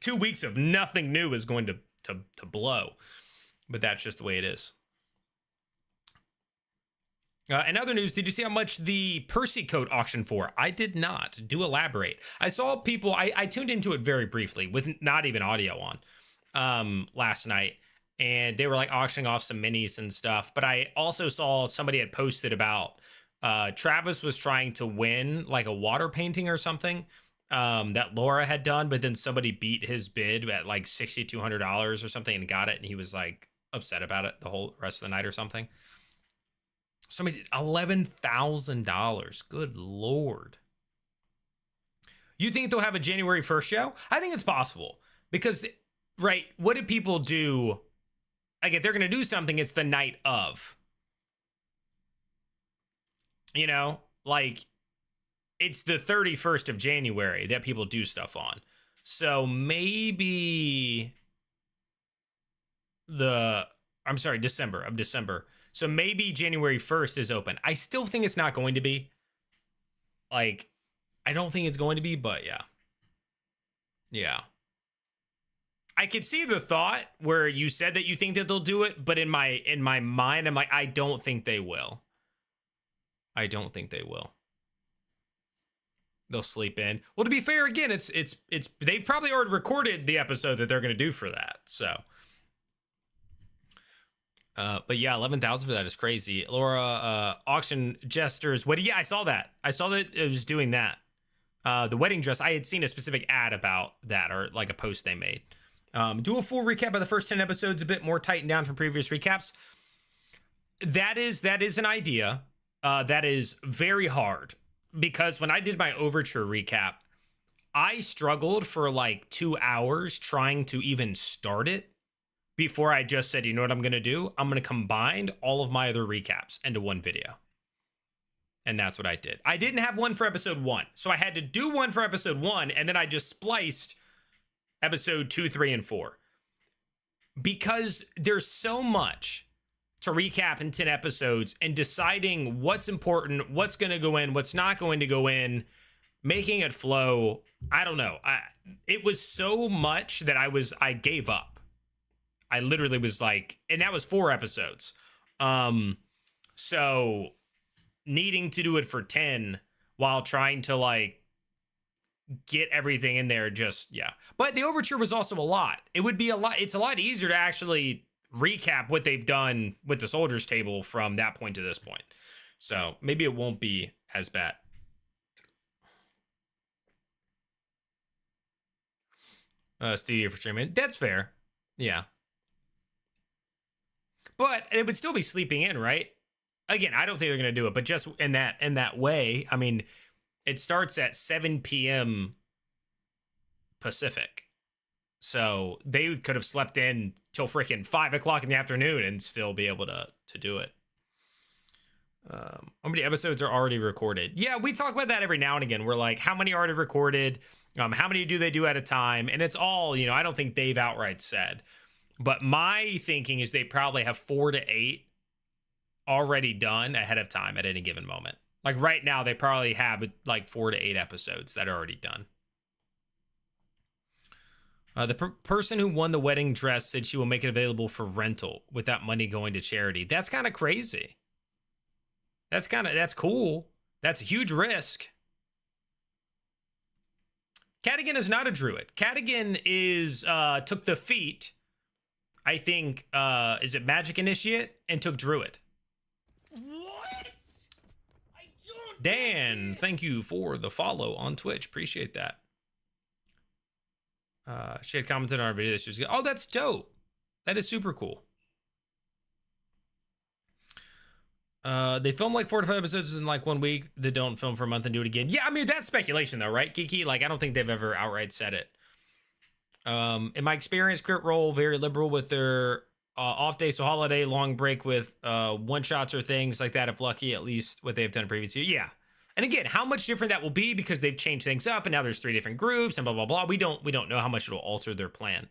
2 weeks of nothing new is going to blow, but that's just the way it is. In other news, did you see how much the Percy coat auctioned for? I did not. Do elaborate. I saw people, I tuned into it very briefly with not even audio on last night. And they were like auctioning off some minis and stuff. But I also saw somebody had posted about Travis was trying to win like a water painting or something that Laura had done. But then somebody beat his bid at like $6,200 or something and got it. And he was like upset about it the whole rest of the night or something. Somebody did $11,000. Good Lord. You think they'll have a January 1st show? I think it's possible. Because, right, what did people do? Like, if they're going to do something, it's the night of. You know? Like, it's the 31st of January that people do stuff on. So maybe December. So maybe January 1st is open. I still think it's not going to be. Like, I don't think it's going to be, but yeah. Yeah. I could see the thought where you said that you think that they'll do it, but in my mind, I'm like, I don't think they will. I don't think they will. They'll sleep in. Well, to be fair, again, it's they've probably already recorded the episode that they're going to do for that. So, but yeah, 11,000 for that is crazy. Laura, auction jesters. Yeah, I saw that. I saw that it was doing that. The wedding dress. I had seen a specific ad about that, or like a post they made. Do a full recap of the first 10 episodes, a bit more tightened down from previous recaps. That is an idea. That is very hard because when I did my Overture recap, I struggled for like 2 hours trying to even start it before I just said, you know what I'm going to do? I'm going to combine all of my other recaps into one video. And that's what I did. I didn't have one for episode 1. So I had to do one for episode 1, and then I just spliced episode 2, 3, and 4. Because there's so much to recap in 10 episodes, and deciding what's important, what's going to go in, what's not going to go in, making it flow. I don't know. It was so much that I gave up. I literally was like, and that was 4 episodes. So needing to do it for 10 while trying to like get everything in there, just, yeah. But the overture was also a lot. It would be a lot. It's a lot easier to actually recap what they've done with the soldiers table from that point to this point. So maybe it won't be as bad. Studio for streaming. That's fair. Yeah. But it would still be sleeping in, right? Again, I don't think they're going to do it, but just in that way, I mean, it starts at 7 p.m. Pacific. So they could have slept in till freaking 5 o'clock in the afternoon and still be able to do it. How many episodes are already recorded? Yeah, we talk about that every now and again. We're like, how many are already recorded? How many do they do at a time? And it's all, you know, I don't think they've outright said. But my thinking is they probably have 4 to 8 already done ahead of time at any given moment. Like right now, they probably have like 4 to 8 episodes that are already done. The person who won the wedding dress said she will make it available for rental with that money going to charity. That's kind of crazy. That's cool. That's a huge risk. Cadigan is not a druid. Cadigan is, took the feat, I think, is it Magic Initiate? And took druid. What? I don't. Dan, thank you for the follow on Twitch. Appreciate that. She had commented on our video that she was, oh, that's dope. That is super cool. They film like 4 to 5 episodes in like 1 week. They don't film for a month and do it again. Yeah, I mean, that's speculation though, right, Geeky? Like, I don't think they've ever outright said it. In my experience, crit roll very liberal with their off day, so holiday, long break with one shots or things like that. If lucky, at least what they've done previously. Yeah. And again, how much different that will be because they've changed things up and now there's 3 different groups and blah blah blah. We don't know how much it'll alter their plan.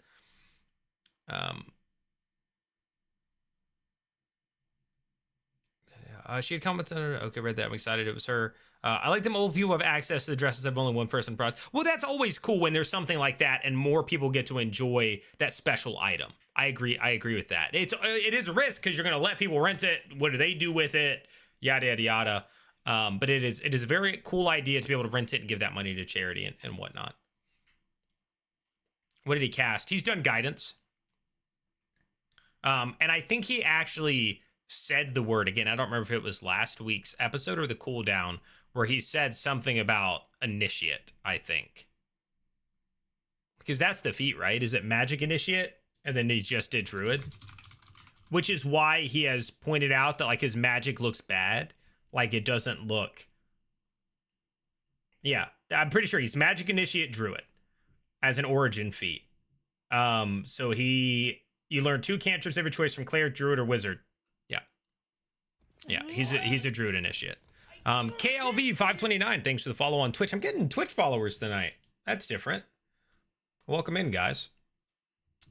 She had commented on it. Okay, read that. I'm excited. It was her. I like them old people have access to the dresses of only one person price. Well, that's always cool when there's something like that and more people get to enjoy that special item. I agree with that. It is a risk because you're going to let people rent it. What do they do with it? Yada yada yada. But it is a very cool idea to be able to rent it and give that money to charity and whatnot. What did he cast? He's done guidance. And I think he actually said the word again. I don't remember if it was last week's episode or the cooldown where he said something about initiate, I think. Because that's the feat, right? Is it magic initiate? And then he just did druid. Which is why he has pointed out that like his magic looks bad. Like it doesn't look. Yeah, I'm pretty sure he's magic initiate druid as an origin feat. So you learn 2 cantrips every choice from cleric, druid, or wizard. Yeah, he's a druid initiate. KLV 529, thanks for the follow on Twitch. I'm getting Twitch followers tonight. That's different. Welcome in, guys.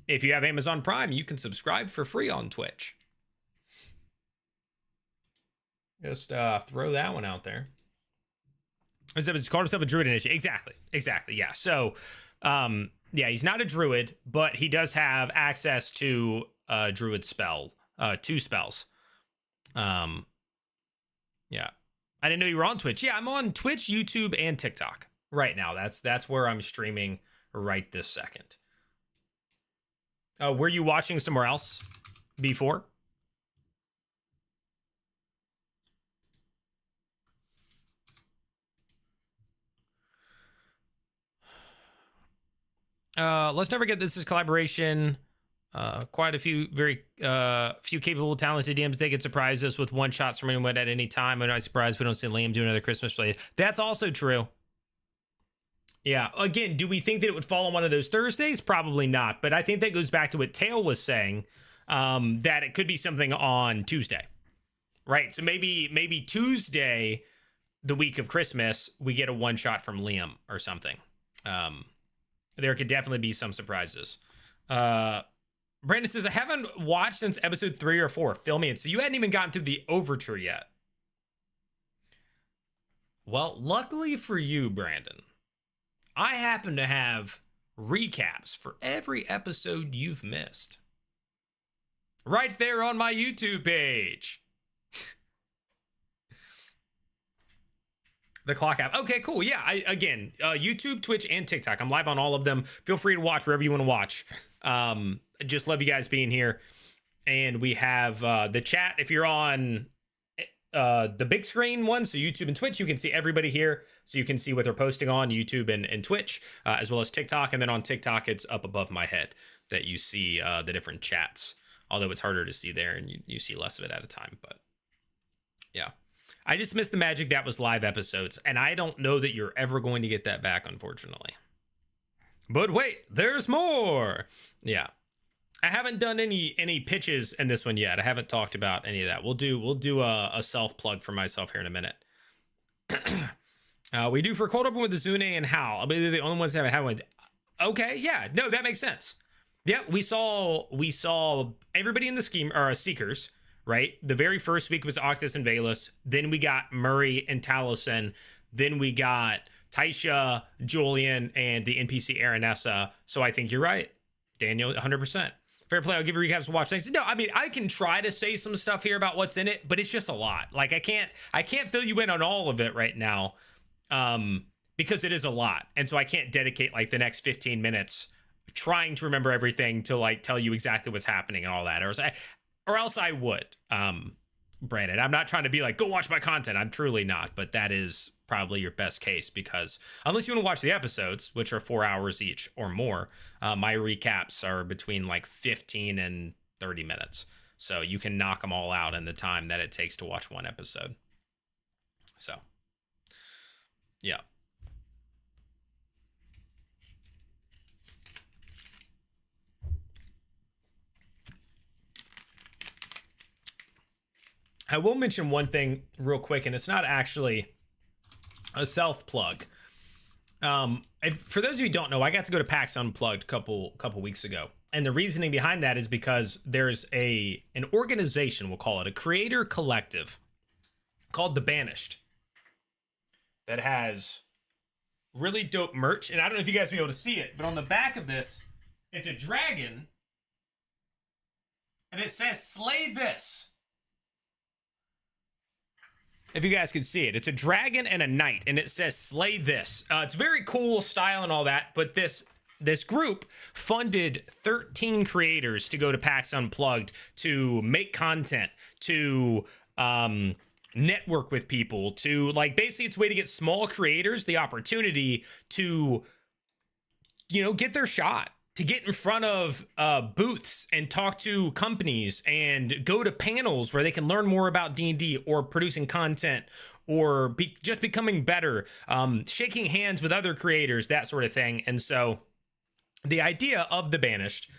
If you have Amazon Prime, you can subscribe for free on Twitch. Just throw that one out there. He's called himself a druid initiate. Exactly. Yeah. So, yeah, he's not a druid, but he does have access to a druid spell, 2 spells. Yeah. I didn't know you were on Twitch. Yeah, I'm on Twitch, YouTube, and TikTok right now. That's where I'm streaming right this second. Were you watching somewhere else before? Let's never get this is collaboration. Quite a few few capable, talented DMs. They could surprise us with one shots from anyone at any time. I'm not surprised if we don't see Liam do another Christmas related. That's also true. Yeah. Again, do we think that it would fall on one of those Thursdays? Probably not. But I think that goes back to what Tail was saying, that it could be something on Tuesday, right? So maybe Tuesday the week of Christmas, we get a one shot from Liam or something. There could definitely be some surprises. Brandon says, I haven't watched since episode 3 or 4. Fill me in. So you hadn't even gotten through the overture yet. Well, luckily for you, Brandon, I happen to have recaps for every episode you've missed. Right there on my YouTube page. The clock app. Okay, cool. Yeah, again, YouTube, Twitch, and TikTok. I'm live on all of them. Feel free to watch wherever you want to watch. Just love you guys being here. And we have the chat. If you're on the big screen one, so YouTube and Twitch, you can see everybody here. So you can see what they're posting on YouTube and Twitch, as well as TikTok. And then on TikTok, it's up above my head that you see the different chats. Although it's harder to see there and you see less of it at a time. But yeah. I just missed the magic that was live episodes, and I don't know that you're ever going to get that back, unfortunately. But wait, there's more. Yeah, I haven't done any pitches in this one yet. I haven't talked about any of that. We'll do a self plug for myself here in a minute. We do for Cold Open with the Zune and Hal. I believe they're the only ones that haven't had one. Okay, yeah, no, that makes sense. Yep, we saw everybody in the scheme or Seekers. Right? The very first week was Octus and Valus. Then we got Murray and Taliesin. Then we got Taisha, Julian, and the NPC Aranessa. So I think you're right, Daniel, 100%. Fair play. I'll give you recaps to watch things. No, I mean, I can try to say some stuff here about what's in it, but it's just a lot. Like I can't fill you in on all of it right now, because it is a lot. And so I can't dedicate like the next 15 minutes trying to remember everything to like tell you exactly what's happening and all that. Or else I would, Brandon. I'm not trying to be like, go watch my content. I'm truly not, but that is probably your best case because unless you want to watch the episodes, which are 4 hours each or more, my recaps are between like 15 and 30 minutes. So you can knock them all out in the time that it takes to watch one episode. So, yeah. I will mention one thing real quick, and it's not actually a self-plug. For those of you who don't know, I got to go to PAX Unplugged a couple weeks ago. And the reasoning behind that is because there's an organization, we'll call it, a creator collective called The Banished that has really dope merch. And I don't know if you guys will be able to see it, but on the back of this, it's a dragon, and it says, "Slay this." If you guys can see it, it's a dragon and a knight, and it says "Slay this." It's very cool style and all that, but this group funded 13 creators to go to PAX Unplugged to make content, to network with people, to like basically it's a way to get small creators the opportunity to, get their shot, to get in front of booths and talk to companies and go to panels where they can learn more about D&D or producing content or just becoming better, shaking hands with other creators, that sort of thing. And so the idea of The Banished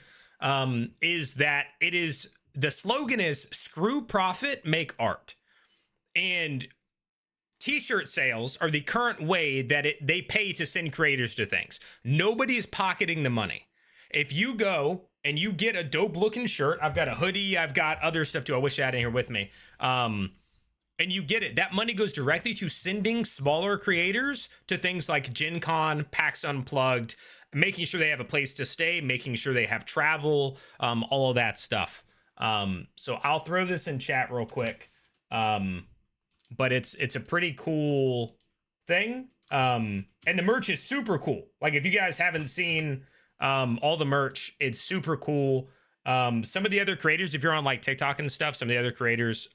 is that the slogan is screw profit, make art. And t-shirt sales are the current way that they pay to send creators to things. Nobody is pocketing the money. If you go and you get a dope looking shirt, I've got a hoodie, I've got other stuff too. I wish I had it here with me. And you get it. That money goes directly to sending smaller creators to things like Gen Con, PAX Unplugged, making sure they have a place to stay, making sure they have travel, all of that stuff. So I'll throw this in chat real quick. But it's a pretty cool thing. And the merch is super cool. Like if you guys haven't seen all the merch, it's super cool. Some of the other creators, if you're on like TikTok and stuff, some of the other creators,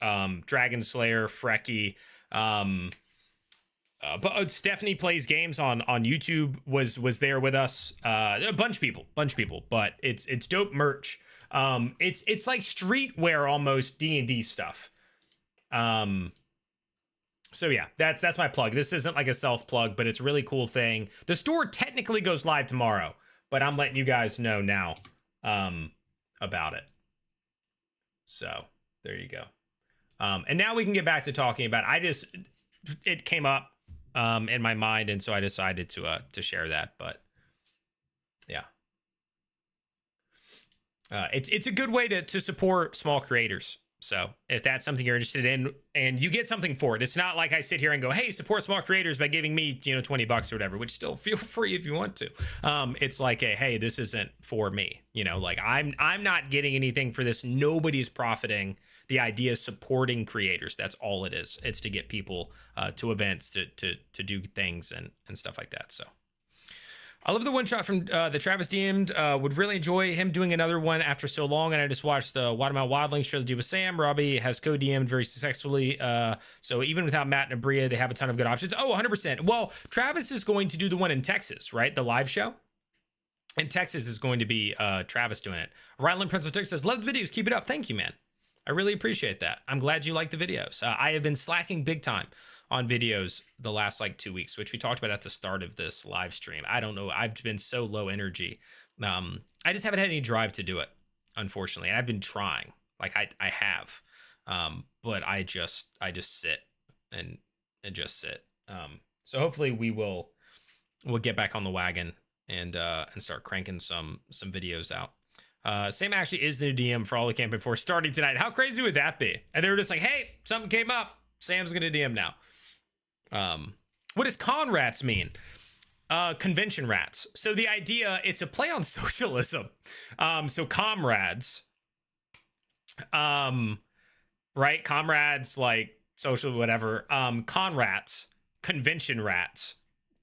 Dragon Slayer, Frecky, but Stephanie Plays Games on YouTube was there with us. A bunch of people, but it's dope merch. It's like streetwear almost D&D stuff. So yeah, that's my plug. This isn't like a self plug, but it's a really cool thing. The store technically goes live tomorrow, but I'm letting you guys know now about it. So there you go. And now we can get back to talking about, it came up in my mind, and so I decided to share that. But yeah, it's a good way to support small creators. So if that's something you're interested in and you get something for it, it's not like I sit here and go, hey, support small creators by giving me, $20 or whatever, which still feel free if you want to. It's like, hey, this isn't for me. Like I'm not getting anything for this. Nobody's profiting. The idea is supporting creators. That's all it is. It's to get people to events, to do things and stuff like that. So I love the one shot from the Travis DM'd. Would really enjoy him doing another one after so long. And I just watched the Watermelon Wildlings trilogy with Sam. Robbie has co-DM'd very successfully. So even without Matt and Abria, they have a ton of good options. Oh, 100%. Well, Travis is going to do the one in Texas, right? The live show. In Texas is going to be Travis doing it. Ryland Prince of Texas says, love the videos. Keep it up. Thank you, man. I really appreciate that. I'm glad you like the videos. I have been slacking big time on videos the last 2 weeks, which we talked about at the start of this live stream. I don't know. I've been so low energy. I just haven't had any drive to do it, unfortunately. And I've been trying, I have, but I just sit and just sit. So hopefully we'll get back on the wagon and start cranking some videos out. Sam actually is the new DM for all the camping for starting tonight. How crazy would that be? And they were just like, hey, something came up. Sam's gonna DM now. What does con rats mean? Convention rats. So the idea, it's a play on socialism. So comrades, right? Comrades, like social, whatever. Con rats, convention rats,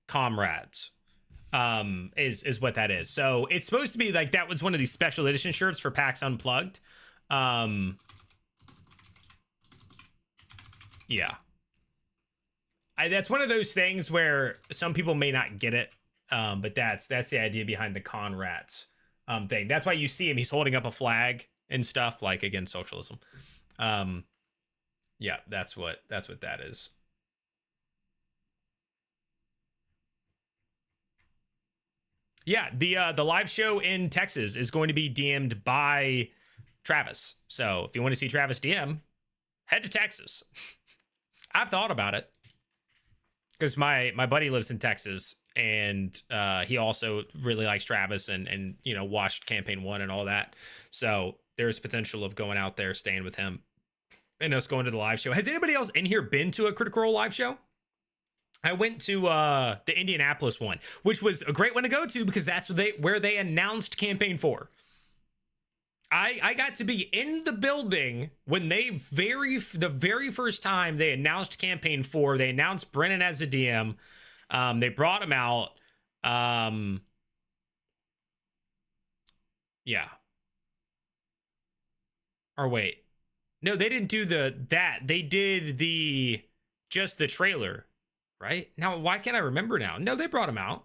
comrades, is what that is. So it's supposed to be like, that was one of these special edition shirts for PAX Unplugged. Yeah. That's one of those things where some people may not get it, but that's the idea behind the con rats thing. That's why you see him. He's holding up a flag and stuff, like against socialism. Yeah, that's what that is. Yeah, the live show in Texas is going to be DM'd by Travis. So if you want to see Travis DM, head to Texas. I've thought about it, because my buddy lives in Texas, and he also really likes Travis and watched Campaign 1 and all that. So there's potential of going out there, staying with him, and us going to the live show. Has anybody else in here been to a Critical Role live show? I went to the Indianapolis one, which was a great one to go to, because that's where they announced Campaign 4. I got to be in the building when the very first time they announced Campaign 4. They announced Brennan as a DM. They brought him out. Yeah. Or wait. No, they didn't do that. They did just the trailer, right? Now, why can't I remember now? No, they brought him out.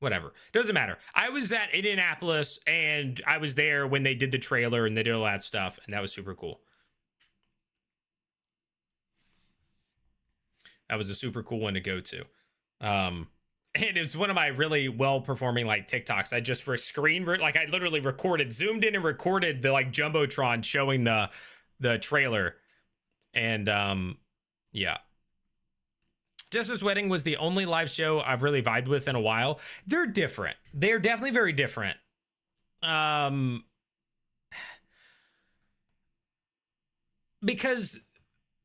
Whatever. Doesn't matter. I was at Indianapolis, and I was there when they did the trailer and they did all that stuff, and that was super cool. That was a super cool one to go to. And it was one of my really well-performing TikToks. I just for screen, I literally zoomed in and recorded the Jumbotron showing the trailer. And yeah. Justice Wedding was the only live show I've really vibed with in a while. They're different. They're definitely very different. Because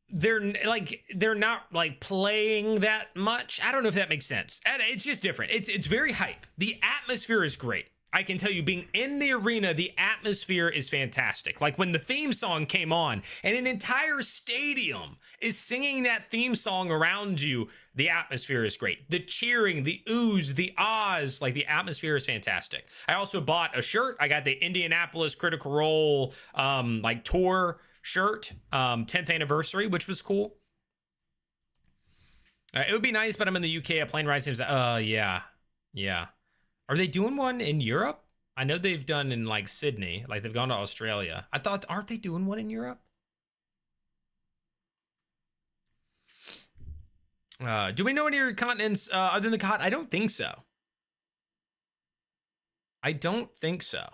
they're not playing that much. I don't know if that makes sense. It's just different. It's very hype. The atmosphere is great. I can tell you, being in the arena, the atmosphere is fantastic. When the theme song came on and an entire stadium is singing that theme song around you, the atmosphere is great. The cheering, the oohs, the ahs, the atmosphere is fantastic. I also bought a shirt. I got the Indianapolis Critical Role tour shirt, 10th anniversary, which was cool. It would be nice, but I'm in the UK. A plane ride seems yeah. Are they doing one in Europe? I know they've done in Sydney, they've gone to Australia. I thought, aren't they doing one in Europe? Do we know any other continents other than the continent? I don't think so. I don't think so.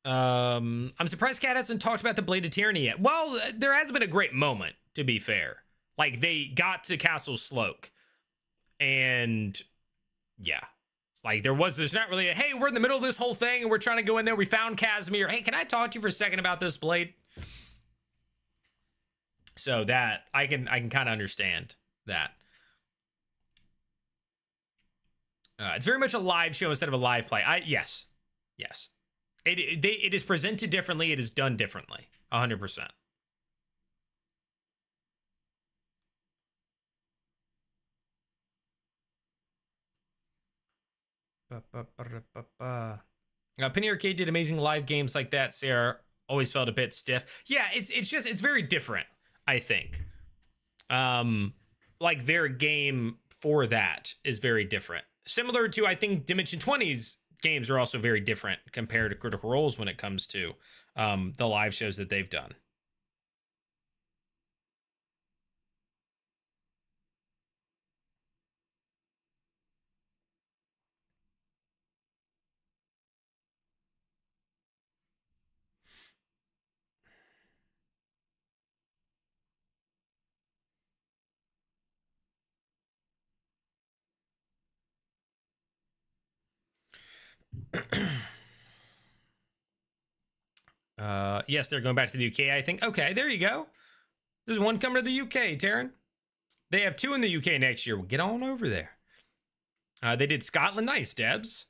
I'm surprised Cat hasn't talked about the Blade of Tyranny yet. Well, there has been a great moment, to be fair. Like, they got to Castle Sloke, and yeah. Like, there's not really a, hey, we're in the middle of this whole thing, and we're trying to go in there, we found Casimir. Hey, can I talk to you for a second about this blade? So that, I can kind of understand that. It's very much a live show instead of a live play. Yes. It is presented differently. It is done differently. 100%. Penny Arcade did amazing live games like that. Sarah always felt a bit stiff. Yeah, it's very different, I think. Like, their game for that is very different. Similar to, I think, Dimension 20's games are also very different compared to Critical Role's when it comes to the live shows that they've done. Yes, they're going back to the UK, I think. Okay, there you go. There's one coming to the UK, Taryn. They have 2 in the UK next year. Well, get on over there. They did Scotland. Nice, Debs.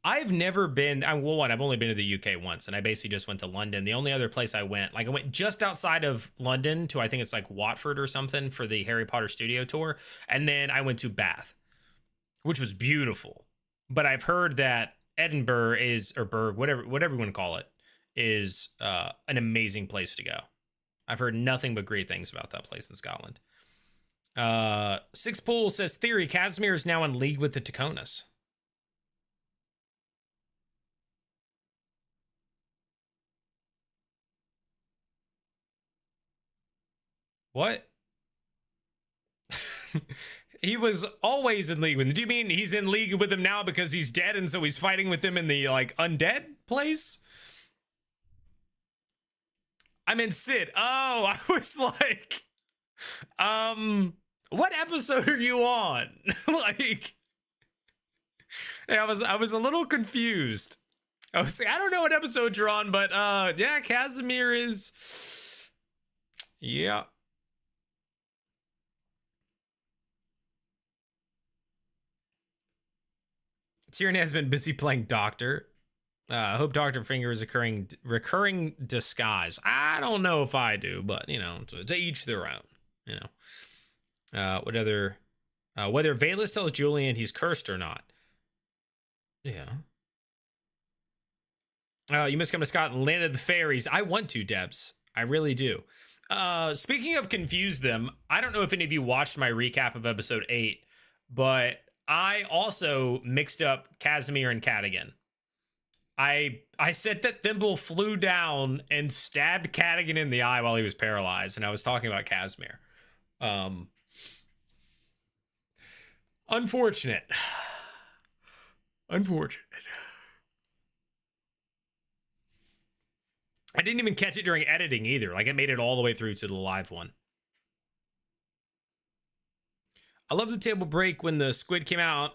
I've never been, well, I've only been to the UK once, and I basically just went to London. The only other place I went just outside of London to, I think it's like Watford or something, for the Harry Potter studio tour. And then I went to Bath, which was beautiful. But I've heard that Edinburgh or Berg, whatever you want to call it, is an amazing place to go. I've heard nothing but great things about that place in Scotland. Six Pool says, theory, Casimir is now in league with the Taconas. What? He was always in league with him. Do you mean he's in league with him now because he's dead and so he's fighting with him in the, like, undead place? I meant Sid. Oh, I was like, what episode are you on? Like, yeah, I was a little confused. I was like, I don't know what episode you're on, but yeah, Casimir is, yeah. Tyrion has been busy playing Doctor. I hope Dr. Finger is a recurring disguise. I don't know if I do, but, you know, to each their own, you know. What other... whether Valus tells Julian he's cursed or not. Yeah. You must come to Scotland, land of the fairies. I want to, Debs. I really do. Speaking of confuse them, I don't know if any of you watched my recap of episode 8, but I also mixed up Casimir and Cadigan. I said that Thimble flew down and stabbed Cadigan in the eye while he was paralyzed, and I was talking about Casimir. Unfortunate. Unfortunate. I didn't even catch it during editing either. Like, it made it all the way through to the live one. I love the table break when the squid came out.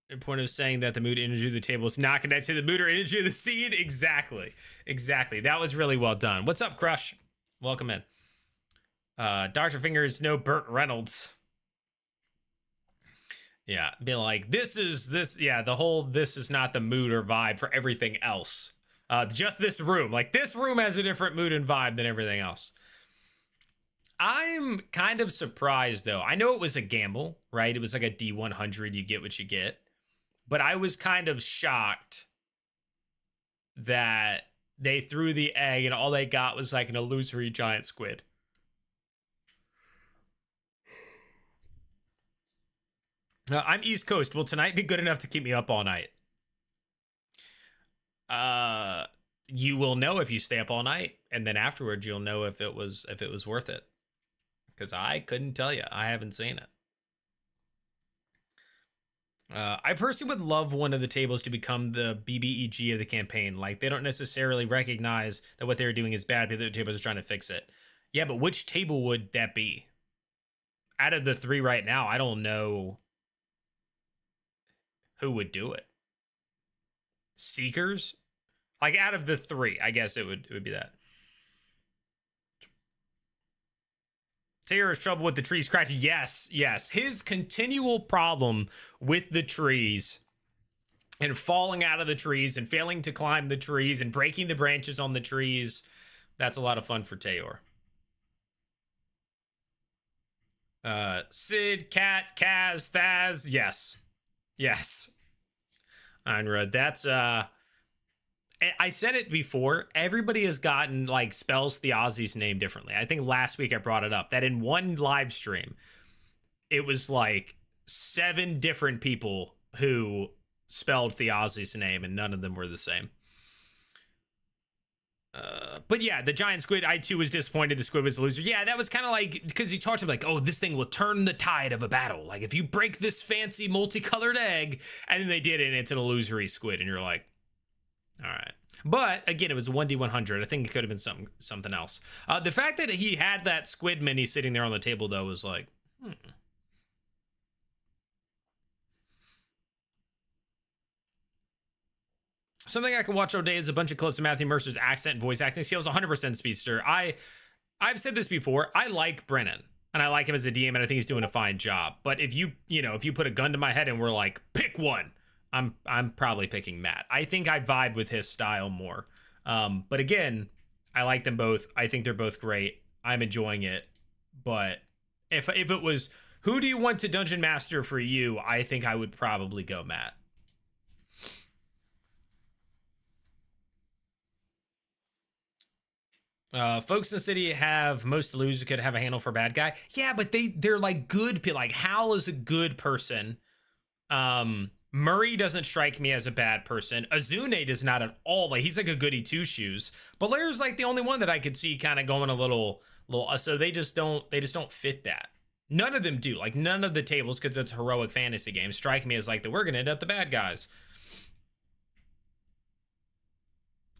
The point of saying that the mood energy of the table is not connected to the mood or energy of the seed. Exactly. That was really well done. What's up, Crush? Welcome in. Dr. Finger is no Burt Reynolds. Yeah, be like, this is not the mood or vibe for everything else. Just this room. Like, this room has a different mood and vibe than everything else. I'm kind of surprised, though. I know it was a gamble, right? It was like a D100, you get what you get. But I was kind of shocked that they threw the egg and all they got was like an illusory giant squid. I'm East Coast. Will tonight be good enough to keep me up all night? You will know if you stay up all night, and then afterwards you'll know if it was worth it. Because I couldn't tell you. I haven't seen it. I personally would love one of the tables to become the BBEG of the campaign. Like, they don't necessarily recognize that what they're doing is bad, but the other tables are trying to fix it. Yeah, but which table would that be? Out of the three right now, I don't know who would do it. Seekers? Like, out of the three, I guess it would be that. Taylor's trouble with the trees cracking. Yes, yes. His continual problem with the trees and falling out of the trees and failing to climb the trees and breaking the branches on the trees. That's a lot of fun for Tayor. Sid, Cat, Kaz, Thaz. Yes. Yes. Einra, that's I said it before. Everybody has gotten like spells Theazi's name differently. I think last week I brought it up that in one live stream, it was like 7 different people who spelled Theazi's name, and none of them were the same. But yeah, the giant squid, I too was disappointed the squid was a loser. Yeah, that was kind of like, because he talked about like, oh, this thing will turn the tide of a battle. Like, if you break this fancy multicolored egg, and then they did it, and it's an illusory squid, and you're like, all right. But again, it was 1d100. I think it could have been something else. The fact that he had that squid mini sitting there on the table, though, was like, Something I can watch all day is a bunch of clips of Matthew Mercer's accent and voice acting skills. 100% speedster. I've said this before. I like Brennan, and I like him as a DM, and I think he's doing a fine job. But if you put a gun to my head and we're like, pick one, I'm probably picking Matt. I think I vibe with his style more. But again, I like them both. I think they're both great. I'm enjoying it. But if it was, who do you want to Dungeon Master for you? I think I would probably go Matt. Folks in the city have most to lose, could have a handle for a bad guy. Yeah, but they're like good people. Like, Hal is a good person. Murray doesn't strike me as a bad person. Azune does not at all. Like, he's like a goody two shoes. But Lair's like the only one that I could see kind of going a little. So they just don't fit that. None of them do. Like, none of the tables, because it's a heroic fantasy game, strike me as like we're gonna end up the bad guys.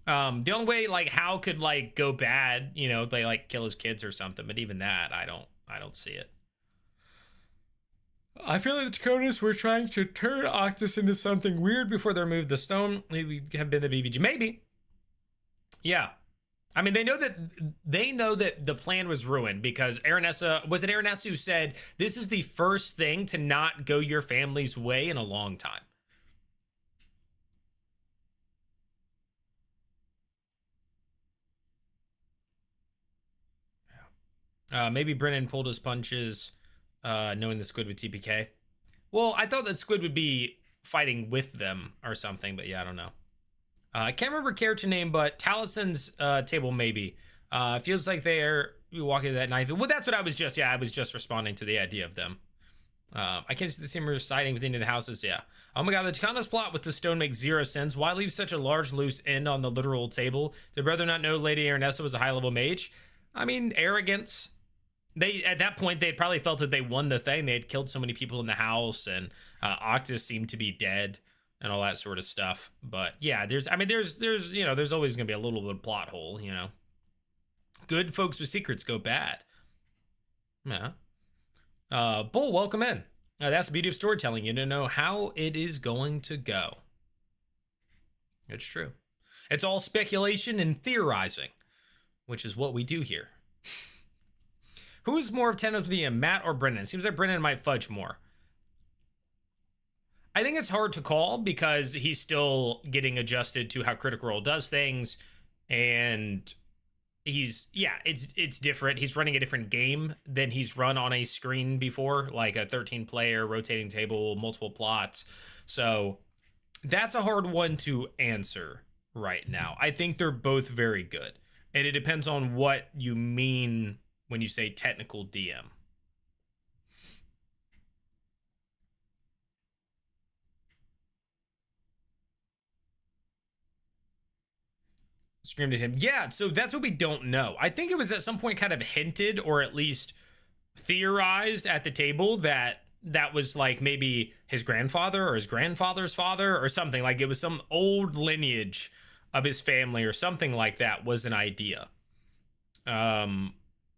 The only way like Hal could like go bad, they like kill his kids or something, but even that, I don't see it. I feel like the Dakotas were trying to turn Octus into something weird before they removed the stone. Maybe have been the BBG. Maybe. Yeah. I mean, they know that the plan was ruined because was it Aranessa who said, this is the first thing to not go your family's way in a long time. Maybe Brennan pulled his punches knowing the squid would TPK. Well, I thought that squid would be fighting with them or something, but yeah, I don't know. I can't remember character name, but Talison's table maybe. Feels like they're walking that knife. Well, that's what I was just responding to the idea of them. I can't see the same reciting within the houses, yeah. Oh my god, the Takana's plot with the stone makes 0 sense. Why leave such a large loose end on the literal table? Did brother not know Lady Aranessa was a high-level mage? I mean, arrogance. At that point, they probably felt that they won the thing. They had killed so many people in the house, and Octus seemed to be dead, and all that sort of stuff. But yeah, there's always gonna be a little bit of plot hole, Good folks with secrets go bad. Yeah. Bull, welcome in. That's the beauty of storytelling. You don't know how it is going to go. It's true. It's all speculation and theorizing, which is what we do here. Who's more of technically DM, Matt or Brennan? It seems like Brennan might fudge more. I think it's hard to call because he's still getting adjusted to how Critical Role does things, and it's different. He's running a different game than he's run on a screen before, like a 13-player rotating table, multiple plots. So that's a hard one to answer right now. I think they're both very good, and it depends on what you mean when you say technical DM. Screamed at him. Yeah, so that's what we don't know. I think it was at some point kind of hinted or at least theorized at the table that that was like maybe his grandfather or his grandfather's father or something. Like it was some old lineage of his family or something like that was an idea.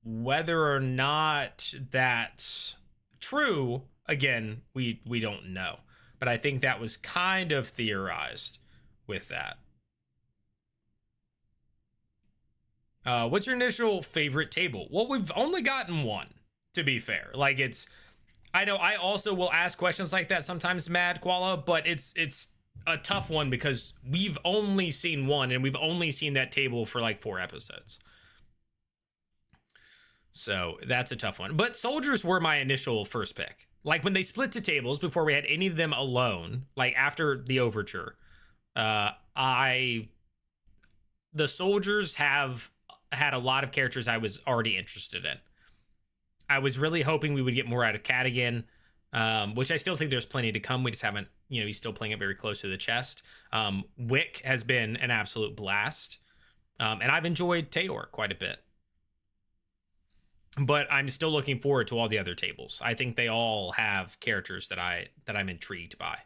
Whether or not that's true, again, we don't know. But I think that was kind of theorized with that. What's your initial favorite table? Well, we've only gotten one, to be fair. Like I know I also will ask questions like that sometimes, Mad Koala, but it's a tough one because we've only seen one and we've only seen that table for like 4 episodes. So that's a tough one. But soldiers were my initial first pick. Like when they split to tables before we had any of them alone, like after the overture, the soldiers have had a lot of characters I was already interested in. I was really hoping we would get more out of Cadigan, which I still think there's plenty to come. We just haven't, he's still playing it very close to the chest. Wick has been an absolute blast. And I've enjoyed Tayor quite a bit. But I'm still looking forward to all the other tables. I think they all have characters that I'm intrigued by.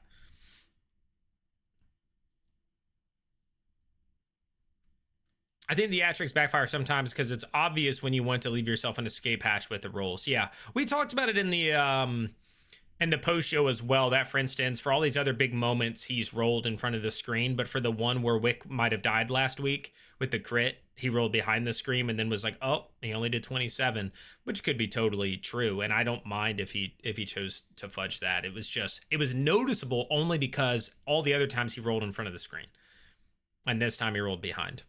I think the theatrics backfire sometimes because it's obvious when you want to leave yourself an escape hatch with the rolls. Yeah, we talked about it in the post show as well. That, for instance, for all these other big moments, he's rolled in front of the screen, but for the one where Wick might have died last week with the crit, he rolled behind the screen and then was like, oh, he only did 27, which could be totally true. And I don't mind if he chose to fudge that. It was noticeable only because all the other times he rolled in front of the screen, and this time he rolled behind.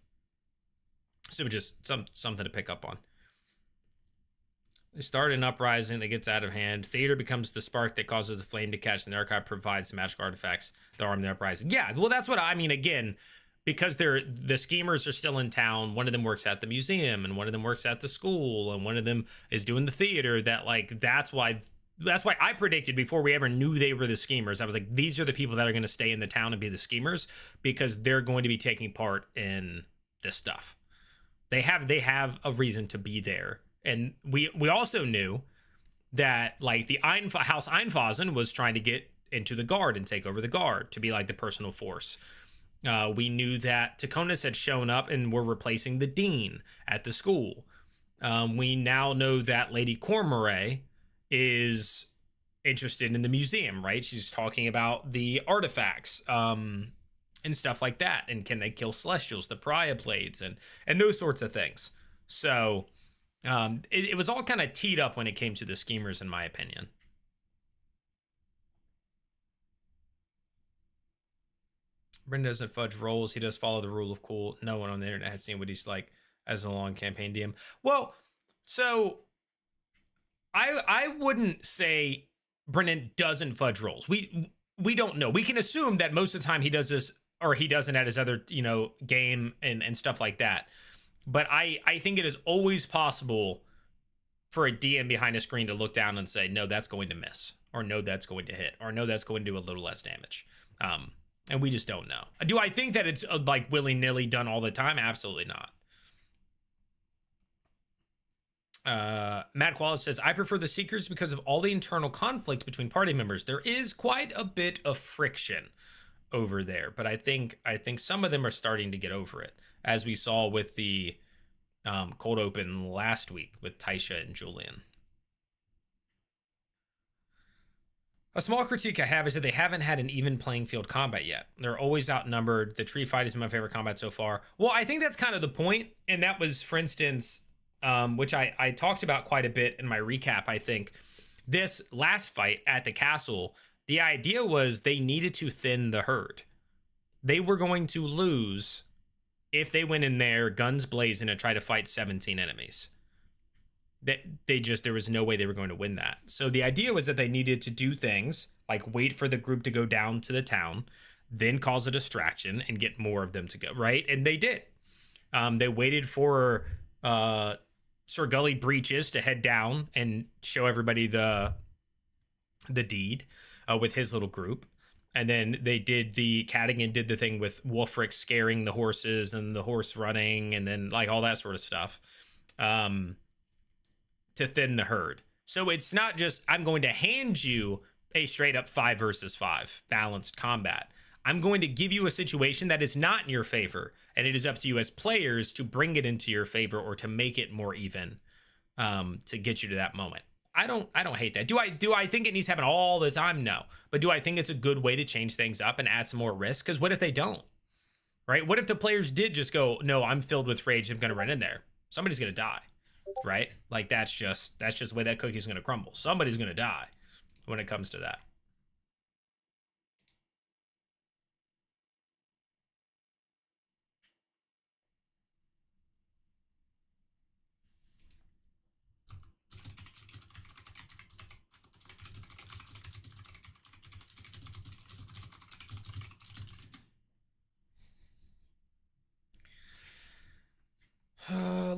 So just something to pick up on. They start an uprising that gets out of hand. Theater becomes the spark that causes the flame to catch. The archive provides the magical artifacts that arm the uprising. Yeah, well, that's what I mean. Again, because the schemers are still in town. One of them works at the museum, and one of them works at the school, and one of them is doing the theater. That's why I predicted before we ever knew they were the schemers. I was like, these are the people that are going to stay in the town and be the schemers because they're going to be taking part in this stuff. They have a reason to be there. And we also knew that like the House Einfausen was trying to get into the guard and take over the guard to be like the personal force. We knew that Taconis had shown up and were replacing the dean at the school. We now know that Lady Cormorant is interested in the museum, right? She's talking about the artifacts and stuff like that. And can they kill Celestials, the pariah blades, and those sorts of things. So it was all kind of teed up when it came to the schemers, in my opinion. Brendan doesn't fudge rolls. He does follow the rule of cool. No one on the internet has seen what he's like as a long campaign DM. Well, so I wouldn't say Brendan doesn't fudge rolls. We don't know. We can assume that most of the time he does this, or he doesn't at his other, game and stuff like that. But I think it is always possible for a DM behind a screen to look down and say, no, that's going to miss, or no, that's going to hit, or no, that's going to do a little less damage. And we just don't know. Do I think that it's like willy-nilly done all the time? Absolutely not. Matt Koala says, I prefer the Seekers because of all the internal conflict between party members. There is quite a bit of friction over there, but I think some of them are starting to get over it, as we saw with the cold open last week with Taisha and Julian. A small critique I have is that they haven't had an even playing field combat yet. They're always outnumbered. The tree fight is my favorite combat so far. Well, I think that's kind of the point, and that was, for instance, which I talked about quite a bit in my recap. I think this last fight at the castle, the idea was they needed to thin the herd. They were going to lose if they went in there guns blazing and tried to fight 17 enemies. There was no way they were going to win that. So the idea was that they needed to do things like wait for the group to go down to the town, then cause a distraction and get more of them to go, right? And they did. They waited for Sir Gully Breeches to head down and show everybody the deed with his little group. And then Cadigan did the thing with Wulfric scaring the horses and the horse running and then like all that sort of stuff. To thin the herd. So it's not just I'm going to hand you a straight up 5 versus 5 balanced combat. I'm going to give you a situation that is not in your favor, and it is up to you as players to bring it into your favor or to make it more even, to get you to that moment. I don't hate that. Do I think it needs to happen all the time? No. But do I think it's a good way to change things up and add some more risk? Because what if they don't? Right? What if the players did just go, no, I'm filled with rage, I'm gonna run in there. Somebody's gonna die. Right? Like that's just the way that cookie's gonna crumble. Somebody's gonna die when it comes to that.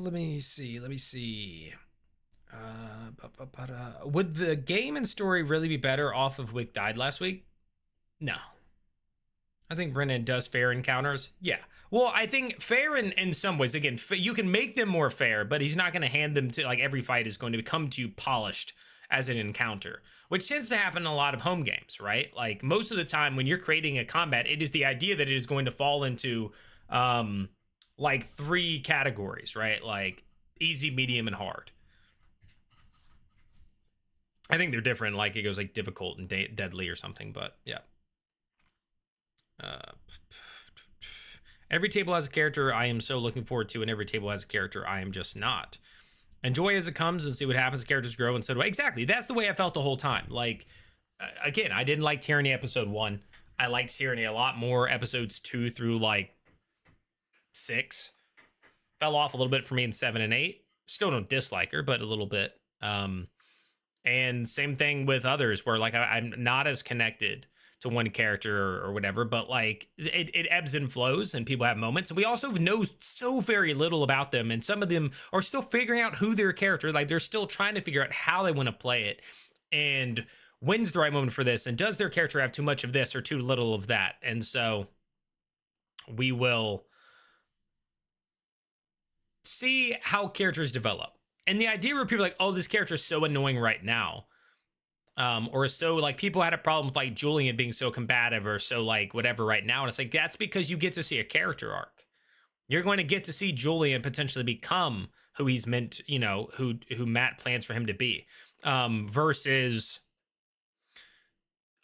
Let me see. Would the game and story really be better off of Wick died last week? No. I think Brennan does fair encounters. Yeah. Well, I think fair in some ways. Again, you can make them more fair, but he's not going to hand them to, like, every fight is going to come to you polished as an encounter, which tends to happen in a lot of home games, right? Like, most of the time when you're creating a combat, it is the idea that it is going to fall into, like, 3 categories, right? Like, easy, medium, and hard. I think they're different. Like, it goes, like, difficult and deadly or something, but, yeah. Every table has a character I am so looking forward to, and every table has a character I am just not. Enjoy as it comes and see what happens. The characters grow, and so do I. Exactly. That's the way I felt the whole time. Like, again, I didn't like Tyranny episode 1. I liked Tyranny a lot more episodes 2 through, like, 6. Fell off a little bit for me in 7 and 8. Still don't dislike her, but a little bit. And same thing with others where, like, I'm not as connected to one character or whatever, but, like, it ebbs and flows and people have moments. And we also know so very little about them. And some of them are still figuring out who their character, like, they're still trying to figure out how they want to play it and when's the right moment for this. And does their character have too much of this or too little of that? And so we will see how characters develop. And the idea where people are like, oh, this character is so annoying right now. Or so, like, people had a problem with, like, Julian being so combative or so, like, whatever right now. And it's like, that's because you get to see a character arc. You're going to get to see Julian potentially become who he's meant, you know, who Matt plans for him to be. Versus,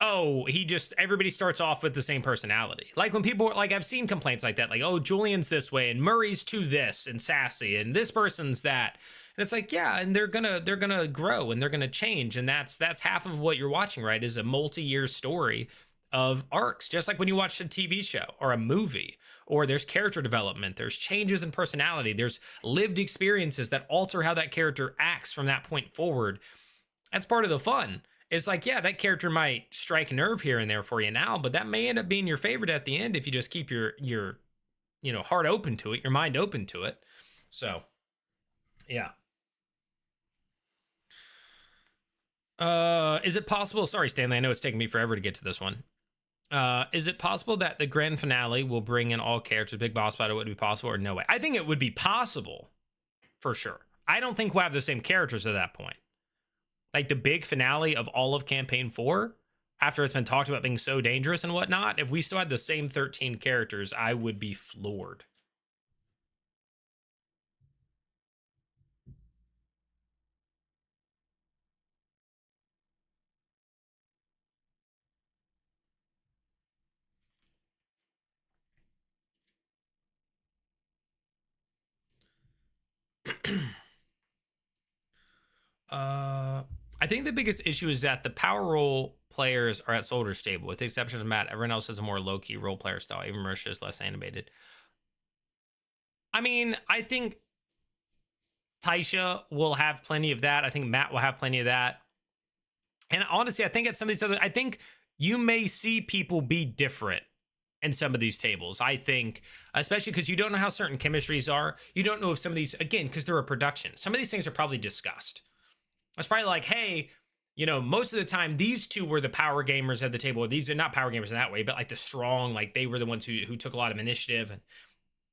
oh, everybody starts off with the same personality. Like, when people, like, I've seen complaints like that, like, oh, Julian's this way and Murray's to this and sassy and this person's that. And it's like, yeah, and they're gonna grow and they're gonna change, and that's half of what you're watching, right? Is a multi-year story of arcs, just like when you watch a TV show or a movie, or there's character development, there's changes in personality, there's lived experiences that alter how that character acts from that point forward. That's part of the fun. It's like, yeah, that character might strike a nerve here and there for you now, but that may end up being your favorite at the end if you just keep your heart open to it, your mind open to it. So, yeah. Is it possible? Sorry, Stanley, I know it's taking me forever to get to this one. Is it possible that the grand finale will bring in all characters? Big boss battle would be possible, or no way? I think it would be possible, for sure. I don't think we'll have the same characters at that point. Like the big finale of all of campaign 4, after it's been talked about being so dangerous and whatnot, if we still had the same 13 characters, I would be floored. I think the biggest issue is that the power role players are at Soldier Stable, with the exception of Matt. Everyone else has a more low-key role player style. Even Marisha is less animated. I mean, I think Taisha will have plenty of that. I think Matt will have plenty of that. And honestly, I think at some of these other, I think you may see people be different in some of these tables. I think, especially because you don't know how certain chemistries are. You don't know if some of these, again, because they're a production, some of these things are probably discussed. It's probably like, hey, you know, most of the time these two were the power gamers at the table. These are not power gamers in that way, but like the strong, like they were the ones who took a lot of initiative. And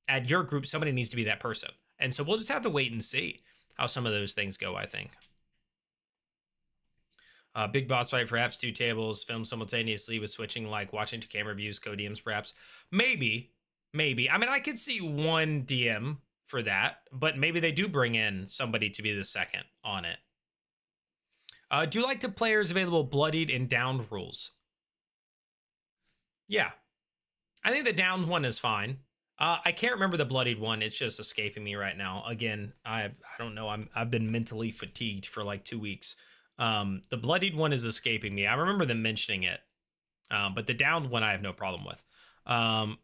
at your group, somebody needs to be that person. And so we'll just have to wait and see how some of those things go, I think. Big boss fight, perhaps 2 tables, filmed simultaneously with switching, like watching 2 camera views, co-DMs, perhaps. Maybe. I mean, I could see 1 DM for that, but maybe they do bring in somebody to be the second on it. Do you like the players available bloodied and downed rules? Yeah. I think the downed one is fine. I can't remember the bloodied one. It's just escaping me right now. Again, I don't know. I've been mentally fatigued for like 2 weeks. The bloodied one is escaping me. I remember them mentioning it. But the downed one I have no problem with.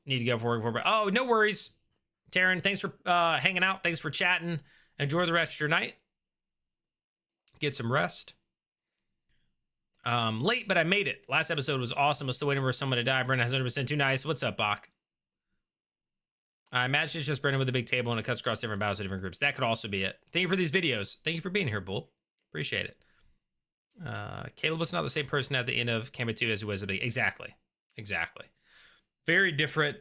Need to go for work. Oh, no worries. Taryn, thanks for hanging out. Thanks for chatting. Enjoy the rest of your night. Get some rest. Late, but I made it. Last episode was awesome. I'm still waiting for someone to die. Brennan has 100% too nice. What's up, Bach? I imagine it's just Brennan with a big table and it cuts across different battles to different groups. That could also be it. Thank you for these videos. Thank you for being here, Bull. Appreciate it. Caleb was not the same person at the end of Camera 2 as he was at the beginning. Exactly. Very different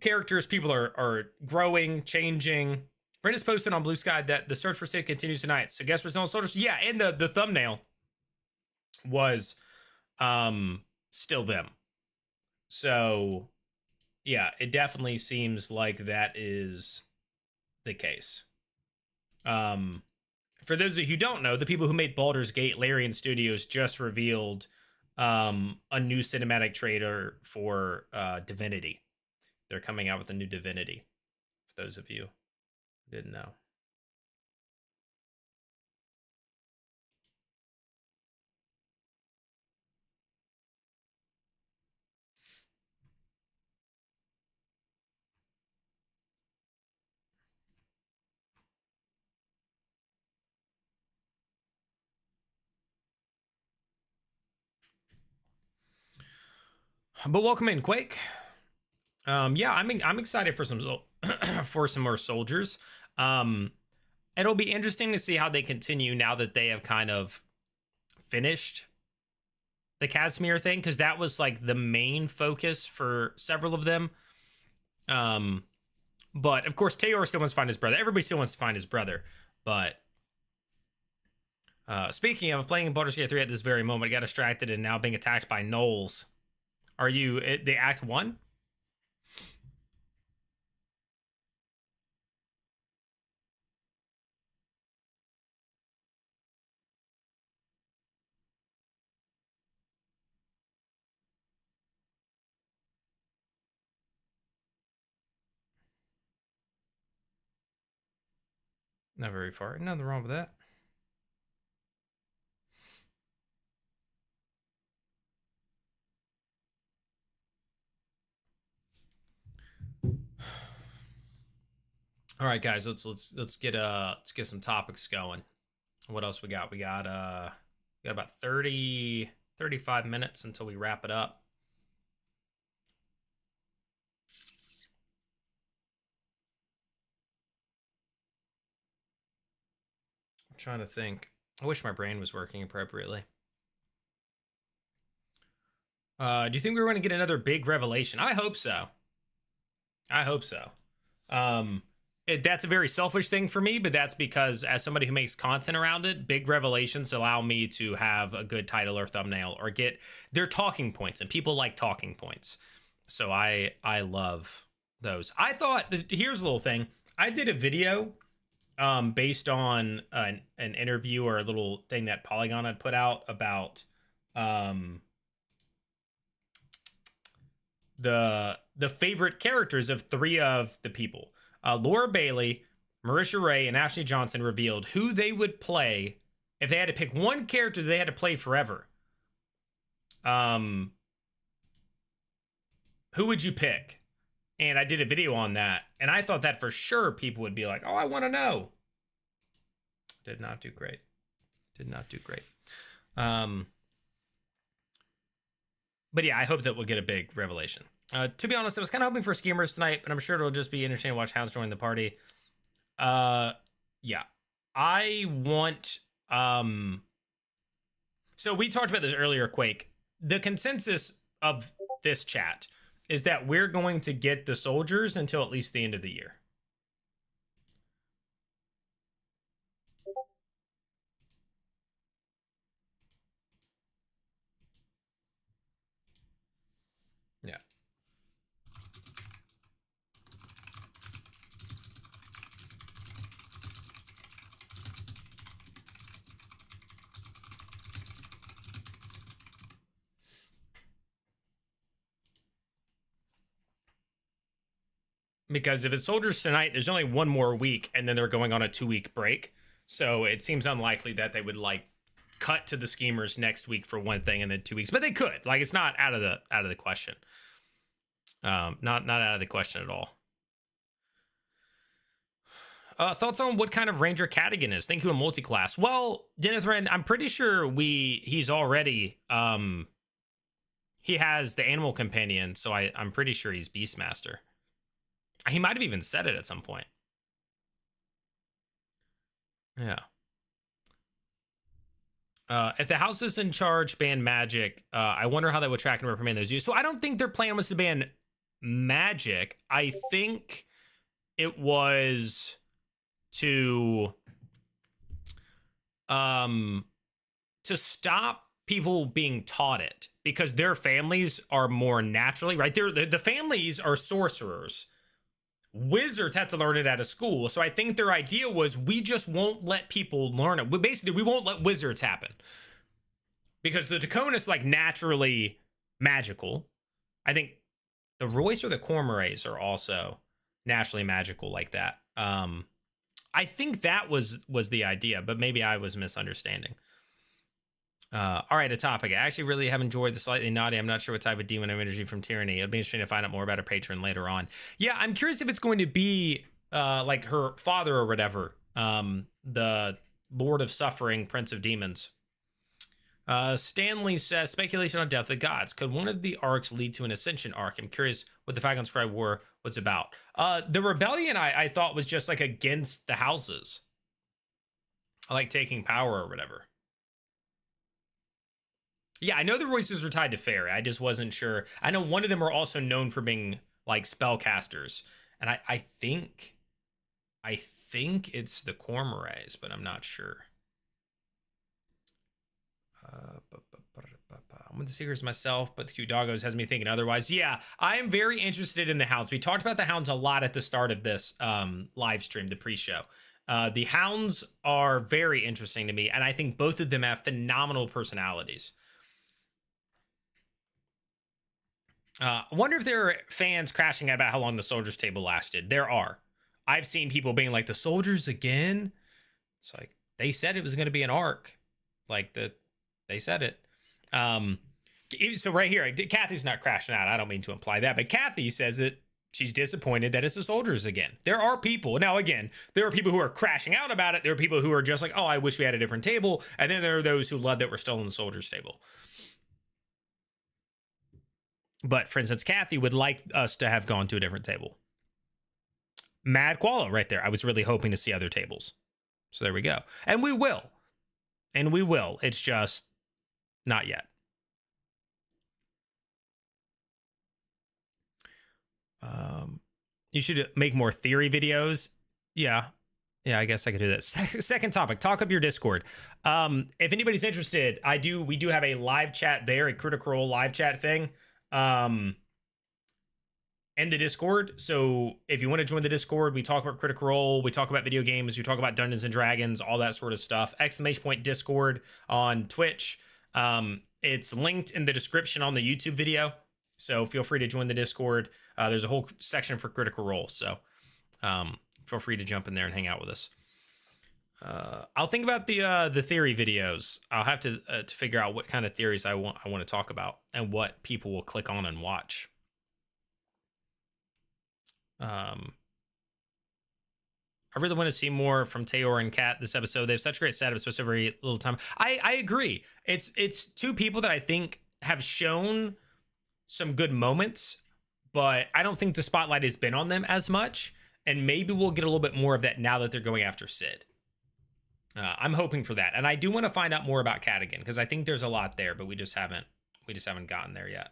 characters. People are growing, changing. Brenda's posted on Blue Sky that the search for Sid continues tonight. So guess what's on soldiers? Yeah, and the thumbnail was still them. So yeah, it definitely seems like that is the case. For those of you who don't know, the people who made Baldur's Gate, Larian Studios, just revealed a new cinematic trailer for Divinity. They're coming out with a new Divinity, for those of you who didn't know. But welcome in, Quake. Yeah, I'm excited for some for some more soldiers. It'll be interesting to see how they continue now that they have kind of finished the Casimir thing, because that was like the main focus for several of them. But of course, Taylor still wants to find his brother. Everybody still wants to find his brother. But speaking of playing Baldur's Gate 3 at this very moment, I got distracted and now being attacked by gnolls. Are you the Act 1? Not very far. Nothing wrong with that. All right, guys, let's get some topics going. What else we got? We got about 35 minutes until we wrap it up. I'm trying to think. I wish my brain was working appropriately. Do you think we're going to get another big revelation? I hope so. That's a very selfish thing for me, but that's because as somebody who makes content around it, big revelations allow me to have a good title or thumbnail or get their talking points, and people like talking points. So I love those. I thought, here's a little thing. I did a video based on an interview or a little thing that Polygon had put out about the favorite characters of 3 of the people. Laura Bailey, Marisha Ray, and Ashley Johnson revealed who they would play if they had to pick one character they had to play forever. Who would you pick? And I did a video on that, and I thought that for sure people would be like, oh, I want to know. Did not do great. But yeah, I hope that we'll get a big revelation. To be honest, I was kind of hoping for Schemers tonight, but I'm sure it'll just be interesting to watch Hounds join the party. Yeah. I want... So we talked about this earlier, Quake. The consensus of this chat is that we're going to get the soldiers until at least the end of the year. Because if it's soldiers tonight, there's only one more week, and then they're going on a 2-week break. So it seems unlikely that they would like cut to the schemers next week for one thing and then 2 weeks. But they could. Like, it's not out of the question. Not out of the question at all. Thoughts on what kind of Ranger Cadigan is? Think of a multi-class. Well, Denethrin, I'm pretty sure he's already he has the animal companion, so I'm pretty sure he's Beastmaster. He might have even said it at some point. Yeah. If the house is in charge, ban magic. I wonder how they would track and reprimand those used. So I don't think their plan was to ban magic. I think it was to stop people being taught it, because their families are more naturally, right? The families are sorcerers. Wizards have to learn it at a school. So I think their idea was, we just won't let people learn it. We won't let wizards happen. Because the Dracon is like naturally magical. I think the Royce or the Cormorants are also naturally magical like that. I think that was the idea, but maybe I was misunderstanding. All right, a topic. I actually really have enjoyed the Slightly Naughty. I'm not sure what type of demon of energy from Tyranny. It'll be interesting to find out more about her patron later on. Yeah, I'm curious if it's going to be like her father or whatever, the Lord of Suffering, Prince of Demons. Stanley says, speculation on Death of the Gods. Could one of the arcs lead to an Ascension arc? I'm curious what the Falcon Scribe War was about. The rebellion I thought was just like against the houses. I like taking power or whatever. Yeah, I know the Royces are tied to Fairy. I just wasn't sure. I know one of them are also known for being like spellcasters. And I think it's the Cormorants, but I'm not sure. I'm with the Seekers myself, but the Q Doggos has me thinking otherwise. Yeah, I am very interested in the Hounds. We talked about the Hounds a lot at the start of this live stream, the pre-show. The Hounds are very interesting to me, and I think both of them have phenomenal personalities. I wonder if there are fans crashing out about how long the Soldiers table lasted. There are. I've seen people being like, the Soldiers again? It's like, they said it was going to be an arc. Like, they said it. So right here, Kathy's not crashing out. I don't mean to imply that, but Kathy says that she's disappointed that it's the Soldiers again. There are people. Now, again, there are people who are crashing out about it. There are people who are just like, oh, I wish we had a different table. And then there are those who love that we're still in the Soldiers table. But, for instance, Kathy would like us to have gone to a different table. Mad Koala right there. I was really hoping to see other tables. So there we go. And we will. And we will. It's just not yet. You should make more theory videos. Yeah. Yeah, I guess I could do that. Second topic, talk up your Discord. If anybody's interested, we do have a live chat there, a Critical Role live chat thing. In the Discord. So if you want to join the Discord, we talk about Critical Role, we talk about video games, we talk about Dungeons and Dragons, all that sort of stuff. ! Discord on Twitch. It's linked in the description on the YouTube video. So feel free to join the Discord. There's a whole section for Critical Role. So feel free to jump in there and hang out with us. I'll think about the theory videos. I'll have to figure out what kind of theories I want to talk about and what people will click on and watch. I really want to see more from Tayor and Kat this episode. They have such great setups, but so very little time. I agree. It's two people that I think have shown some good moments, but I don't think the spotlight has been on them as much. And maybe we'll get a little bit more of that now that they're going after Sid. I'm hoping for that. And I do want to find out more about Cadigan, because I think there's a lot there, but we just haven't gotten there yet.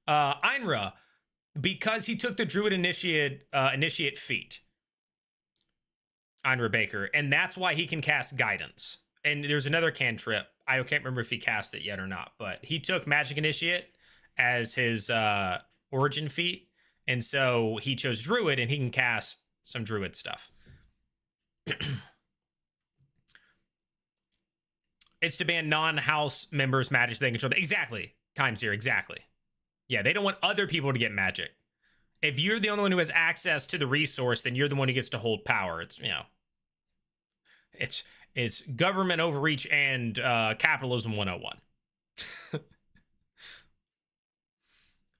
Einra, because he took the Druid initiate feat. Einra Baker, and that's why he can cast Guidance. And there's another cantrip. I can't remember if he cast it yet or not, but he took Magic Initiate as his origin feat, and so he chose Druid, and he can cast some Druid stuff. It's to ban non-house members magic so they can control. Exactly. Times here. Exactly. Yeah, they don't want other people to get magic. If you're the only one who has access to the resource, then you're the one who gets to hold power. It's, you know, it's government overreach and capitalism 101.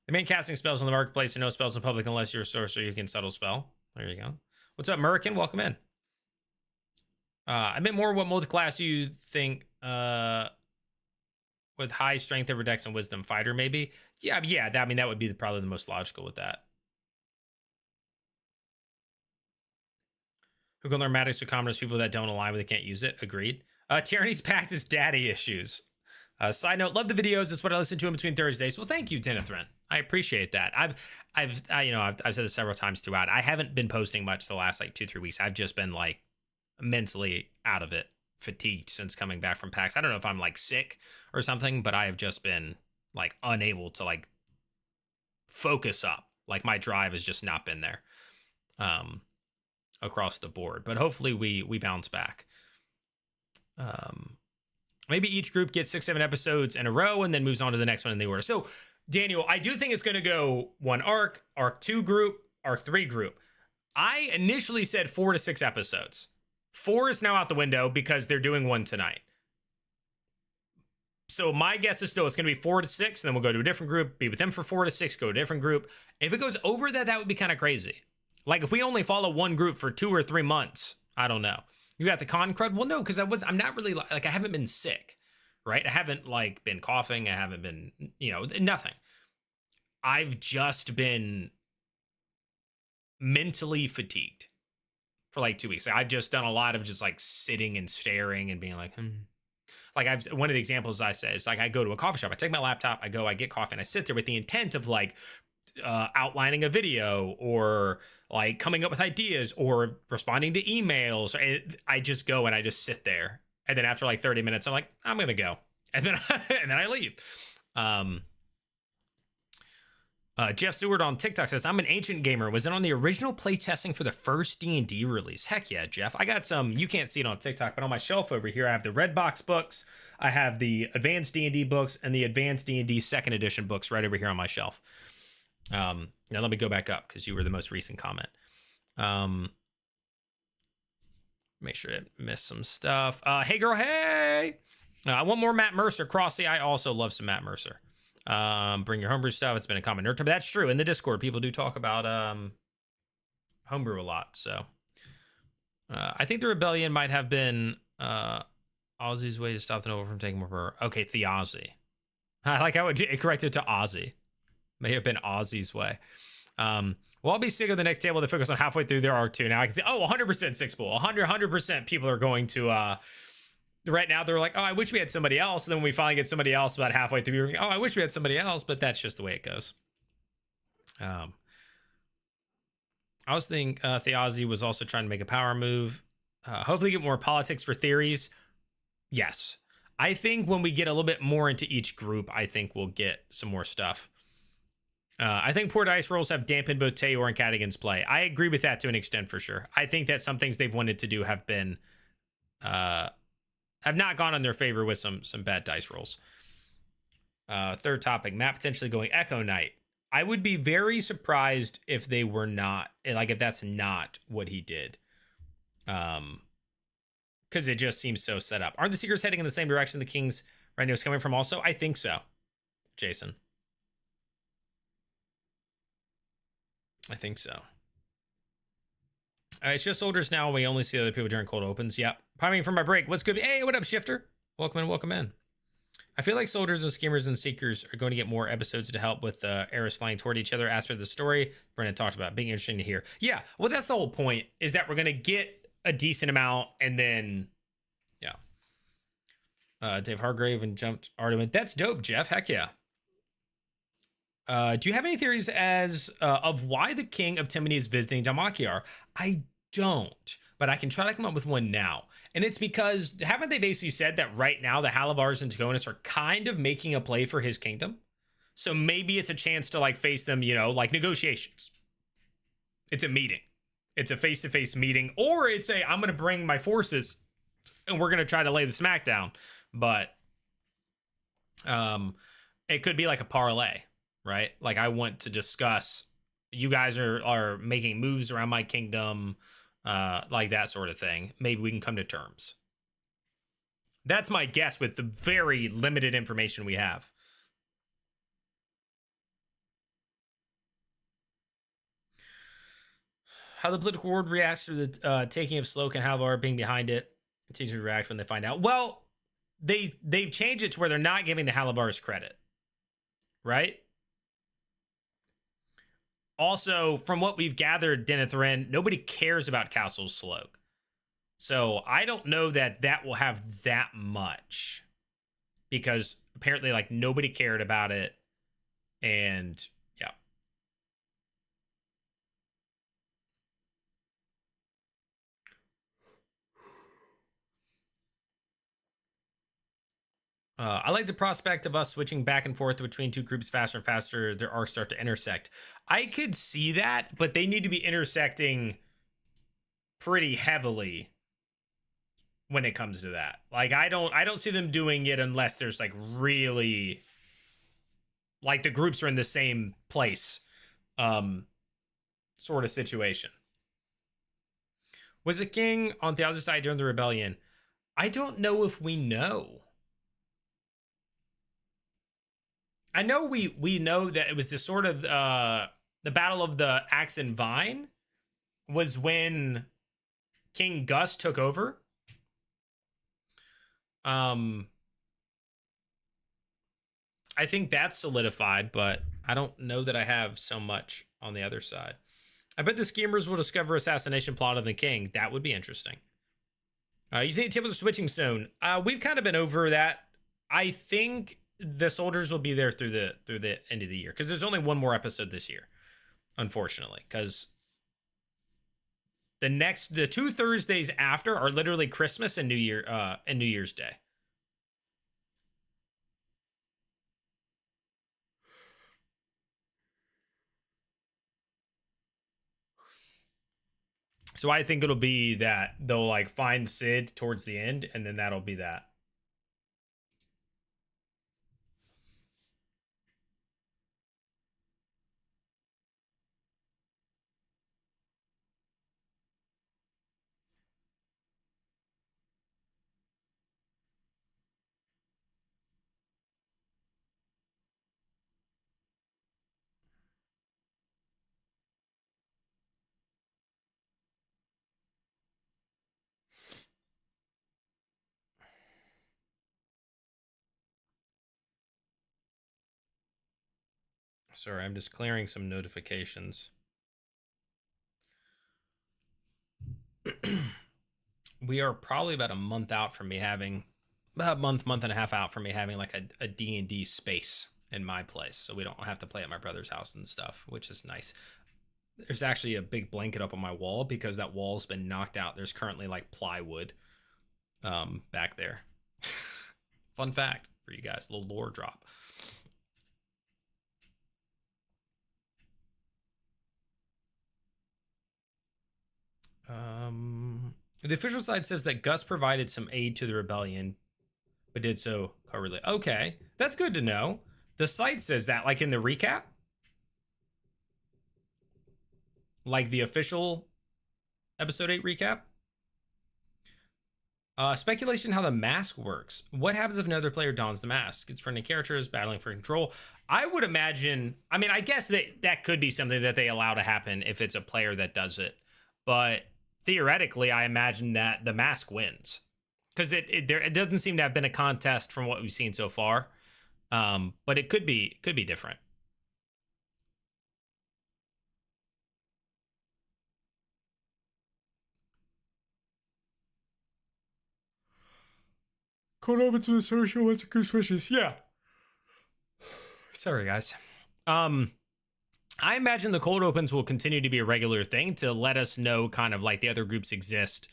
The main casting spells on the marketplace and no spells in public unless you're a sorcerer. You can subtle spell. There you go. What's up, American? Welcome in. I meant more what multi-class you think with high strength over dex and wisdom fighter, maybe. Yeah. I mean, that would be probably the most logical with that. Who can learn magic so common as people that don't align with it can't use it. Agreed. Tyranny's Pact is daddy issues. Side note, love the videos. It's what I listen to in between Thursdays. Well, thank you, Denethrin. I appreciate that. I've said this several times throughout. I haven't been posting much the last like 2-3 weeks. I've just been like mentally out of it, fatigued since coming back from PAX. I don't know if I'm like sick or something, but I have just been like unable to like focus up. Like my drive has just not been there across the board. But hopefully we bounce back. Maybe each group gets 6-7 episodes in a row and then moves on to the next one in the order. So, Daniel, I do think it's going to go one arc 2 group, arc 3 group. I initially said 4 to 6 episodes. 4 is now out the window because they're doing one tonight. So my guess is still it's going to be 4 to 6, and then we'll go to a different group, be with them for 4 to 6, go to a different group. If it goes over that, that would be kind of crazy. Like if we only follow one group for 2 or 3 months, I don't know. You got the con crud? Well, no, because I'm not really like I haven't been sick, right? I haven't like been coughing. I haven't been, nothing. I've just been mentally fatigued for like 2 weeks. I've just done a lot of just like sitting and staring and being like, Like one of the examples I say is like I go to a coffee shop, I take my laptop, I get coffee, and I sit there with the intent of like outlining a video or like coming up with ideas or responding to emails. I just go and I just sit there, and then after like 30 minutes, I'm like, I'm gonna go, and then I leave. Jeff Seward on TikTok says, I'm an ancient gamer. Was it on the original playtesting for the first D&D release? Heck yeah, Jeff. I got some, you can't see it on TikTok, but on my shelf over here, I have the Red Box books. I have the Advanced D&D books and the Advanced D&D 2nd edition books right over here on my shelf. Now let me go back up because you were the most recent comment. Make sure I missed some stuff. Hey girl, hey! I want more Matt Mercer. Crossy, I also love some Matt Mercer. Bring your homebrew stuff. It's been a common nerd term, but that's true. In the Discord, people do talk about homebrew a lot. So I think the rebellion might have been Ozzy's way to stop the noble from taking more power. Okay, Theozzy. I like how it corrected to Ozzy. May have been Ozzy's way. Well, I'll be sick of the next table to focus on halfway through their arc 2. Now I can say, 100% Six Pool. 100% people are going to, right now they're like, oh, I wish we had somebody else. And then when we finally get somebody else about halfway through, we're like, oh, I wish we had somebody else. But that's just the way it goes. I was thinking Theozzy was also trying to make a power move. Hopefully get more politics for theories. Yes. I think when we get a little bit more into each group, I think we'll get some more stuff. I think poor dice rolls have dampened both Tayor and Cadigan's play. I agree with that to an extent for sure. I think that some things they've wanted to do have been have not gone in their favor with some bad dice rolls. Third topic, Matt potentially going Echo Knight. I would be very surprised if they were not, like if that's not what he did. Because it just seems so set up. Aren't the Seekers heading in the same direction the Kings right now is coming from also? I think so, Jason. I think so. All right, it's just soldiers now. We only see other people during cold opens. Yep. Priming from my break. What's good? Hey, what up, Shifter? Welcome in, welcome in. I feel like soldiers and skimmers and seekers are going to get more episodes to help with arrows flying toward each other aspect of the story. Brennan talked about being interesting to hear. Yeah, well, that's the whole point, is that we're going to get a decent amount, and then, yeah. Dave Hargrave and jumped Artemis. That's dope, Jeff. Heck yeah. Do you have any theories as of why the King of Timony is visiting Damakiar? I don't, but I can try to come up with one now. And it's because, haven't they basically said that right now the Halibars and Tagonis are kind of making a play for his kingdom? So maybe it's a chance to like face them, like negotiations. It's a meeting. It's a face-to-face meeting, or it's a, I'm going to bring my forces and we're going to try to lay the smack down. But it could be like a parlay. Right? Like I want to discuss you guys are making moves around my kingdom, like that sort of thing. Maybe we can come to terms. That's my guess with the very limited information we have. How the political world reacts to the taking of Sloke and Halvar being behind it. Continues to react when they find out. Well, they've changed it to where they're not giving the Halibars credit, right? Also, from what we've gathered, Denethrin, nobody cares about Castle Sloke. So I don't know that that will have that much, because apparently, like, nobody cared about it, and yeah. I like the prospect of us switching back and forth between two groups faster and faster. Their arcs start to intersect. I could see that, but they need to be intersecting pretty heavily when it comes to that. Like, I don't see them doing it unless there's like really, like, the groups are in the same place, sort of situation. Was the king on the other side during the rebellion? I don't know if we know. I know we know that it was the sort of the Battle of the Axe and Vine was when King Gus took over. I think that's solidified, but I don't know that I have so much on the other side. I bet the schemers will discover assassination plot of the king. That would be interesting. You think tables are switching soon? We've kind of been over that. I think the soldiers will be there through the end of the year, because there's only one more episode this year, unfortunately, because the 2 Thursdays after are literally Christmas and New Year's Day. So I think it'll be that they'll like find Sid towards the end, and then that'll be that. Sorry, I'm just clearing some notifications. We are probably about a month out from me having, about a month and a half out from me having like a D&D space in my place, so we don't have to play at my brother's house and stuff, which is nice. There's actually a big blanket up on my wall because that wall's been knocked out. There's currently like plywood back there. Fun fact for you guys, little lore drop. The official side says that Gus provided some aid to the rebellion, but did so covertly. Okay, that's good to know. The site says that, like in the recap, like the official episode 8 recap. Speculation how the mask works. What happens if another player dons the mask? It's for any characters battling for control. I would imagine, I mean, I guess that could be something that they allow to happen if it's a player that does it. But theoretically, I imagine that the mask wins, because it doesn't seem to have been a contest from what we've seen so far. But it could be different. Code opens with a social once a group switches. Yeah. Sorry, guys. I imagine the cold opens will continue to be a regular thing to let us know kind of like the other groups exist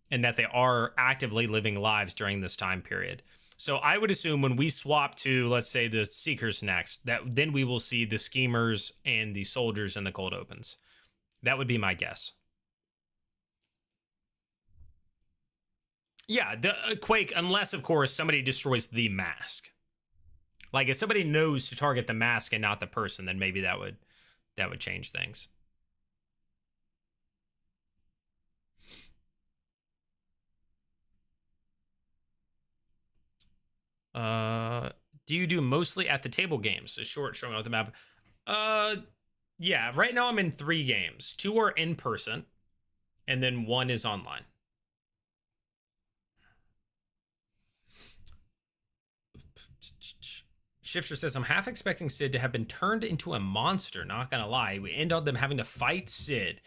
and that they are actively living lives during this time period. So I would assume when we swap to, let's say, the Seekers next, that then we will see the Schemers and the Soldiers in the cold opens. That would be my guess. Yeah, the Quake, unless, of course, somebody destroys the mask. Like, if somebody knows to target the mask and not the person, then maybe that would that would change things. Do you do mostly at the table games? A short showing out the map. Yeah, right now I'm in 3 games. 2 are in person, and then 1 is online. Shifter says, I'm half expecting Sid to have been turned into a monster, not gonna lie. We end up them having to fight Sid.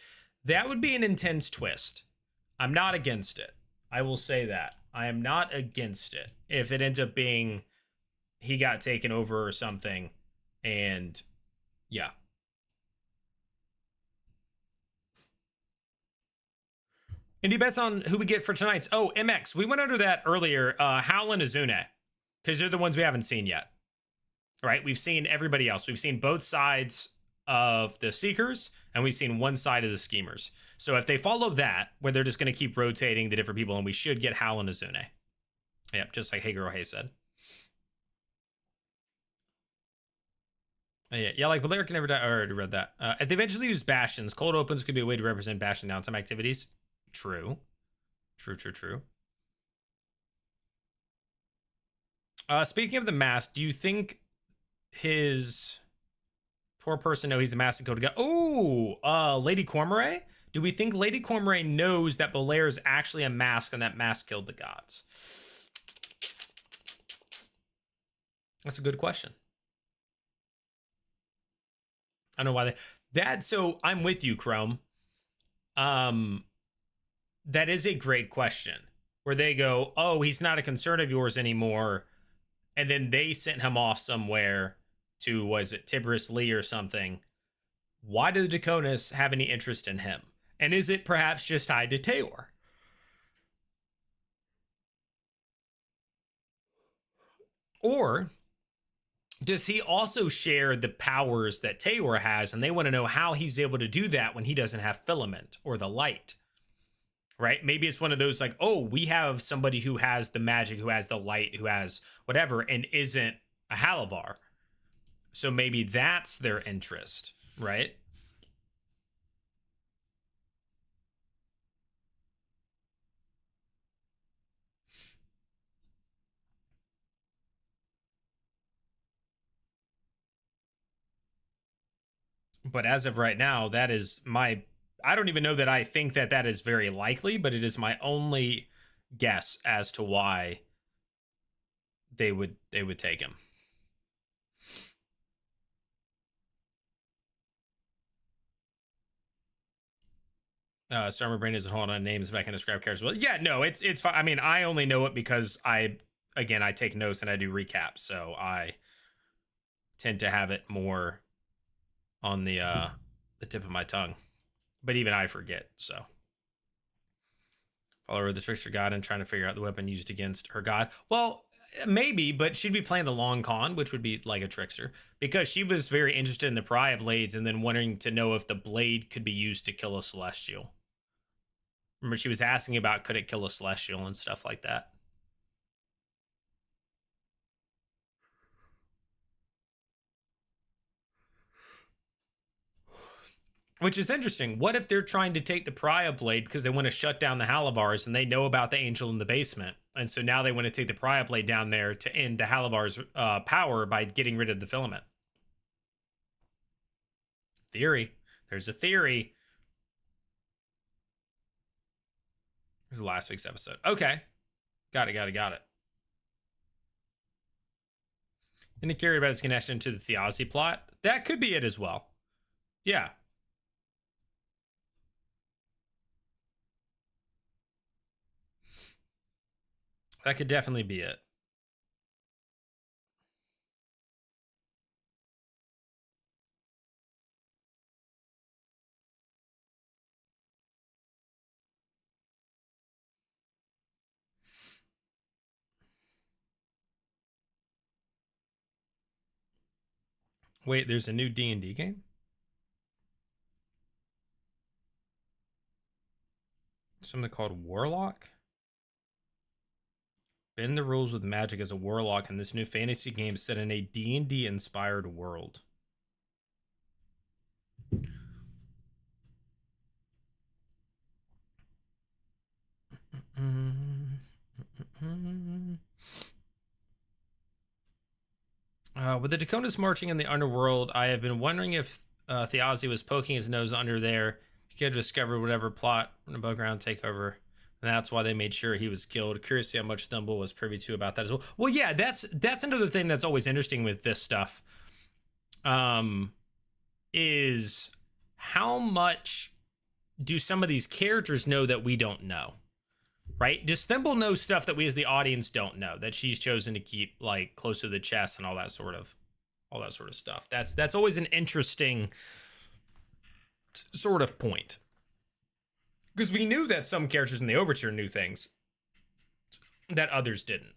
That would be an intense twist. I'm not against it. I will say that. I am not against it. If it ends up being he got taken over or something, and yeah. Indie bets on who we get for tonight's. Oh, MX. We went under that earlier. Howl and Azune, because they're the ones we haven't seen yet. Right? We've seen everybody else. We've seen both sides of the Seekers, and we've seen one side of the Schemers. So if they follow that, where they're just going to keep rotating the different people, and we should get Howl and Azune. Yep, just like Hey Girl Hey said. Yeah, like Valeric can never die. I already read that. If they eventually use Bastions, cold opens could be a way to represent Bastion downtime activities. True. True. Speaking of the mask, do you think his tour person know he's the mask code guy? Oh, Lady Cormorant? Do we think Lady Cormorant knows that Belair is actually a mask and that mask killed the gods? That's a good question. I don't know why so I'm with you, Chrome. That is a great question. Where they go, oh, he's not a concern of yours anymore. And then they sent him off somewhere to, was it Tiberius Lee or something? Why do the Dakonas have any interest in him? And is it perhaps just tied to Taylor? Or does he also share the powers that Taylor has, and they want to know how he's able to do that when he doesn't have filament or the light? Right? Maybe it's one of those like, oh, we have somebody who has the magic, who has the light, who has whatever, and isn't a Halavar. So maybe that's their interest, right? But as of right now, that is my... I don't even know that I think that that is very likely, but it is my only guess as to why they would take him. Summer Brain isn't holding on names, but I can describe characters well. Yeah, no, it's fine. I mean, I only know it because I take notes and I do recaps, so I tend to have it more on the tip of my tongue. But even I forget, so. Follow her, the trickster god, and trying to figure out the weapon used against her god. Well, maybe, but she'd be playing the long con, which would be like a trickster, because she was very interested in the pariah blades and then wanting to know if the blade could be used to kill a celestial. Remember, she was asking about could it kill a celestial and stuff like that. Which is interesting. What if they're trying to take the pariah blade because they want to shut down the Halavars and they know about the angel in the basement? And so now they want to take the pariah blade down there to end the Halavar's power by getting rid of the filament. Theory. There's a theory. This is last week's episode. Okay. Got it. Indicated about his connection to the Theosophy plot. That could be it as well. Yeah. That could definitely be it. Wait, there's a new D&D game? Something called Warlock? Bend the rules with magic as a warlock in this new fantasy game set in a D&D inspired world. With the Dakotas marching in the underworld, I have been wondering if Theozy was poking his nose under there. He could have discovered whatever plot in the background takeover. And that's why they made sure he was killed. Curious to see how much Stumble was privy to about that as well. Well, yeah, that's another thing that's always interesting with this stuff. Is how much do some of these characters know that we don't know? Right? Does Thimble know stuff that we as the audience don't know, that she's chosen to keep like close to the chest and all that sort of stuff? That's always an interesting sort of point. Because we knew that some characters in the Overture knew things that others didn't.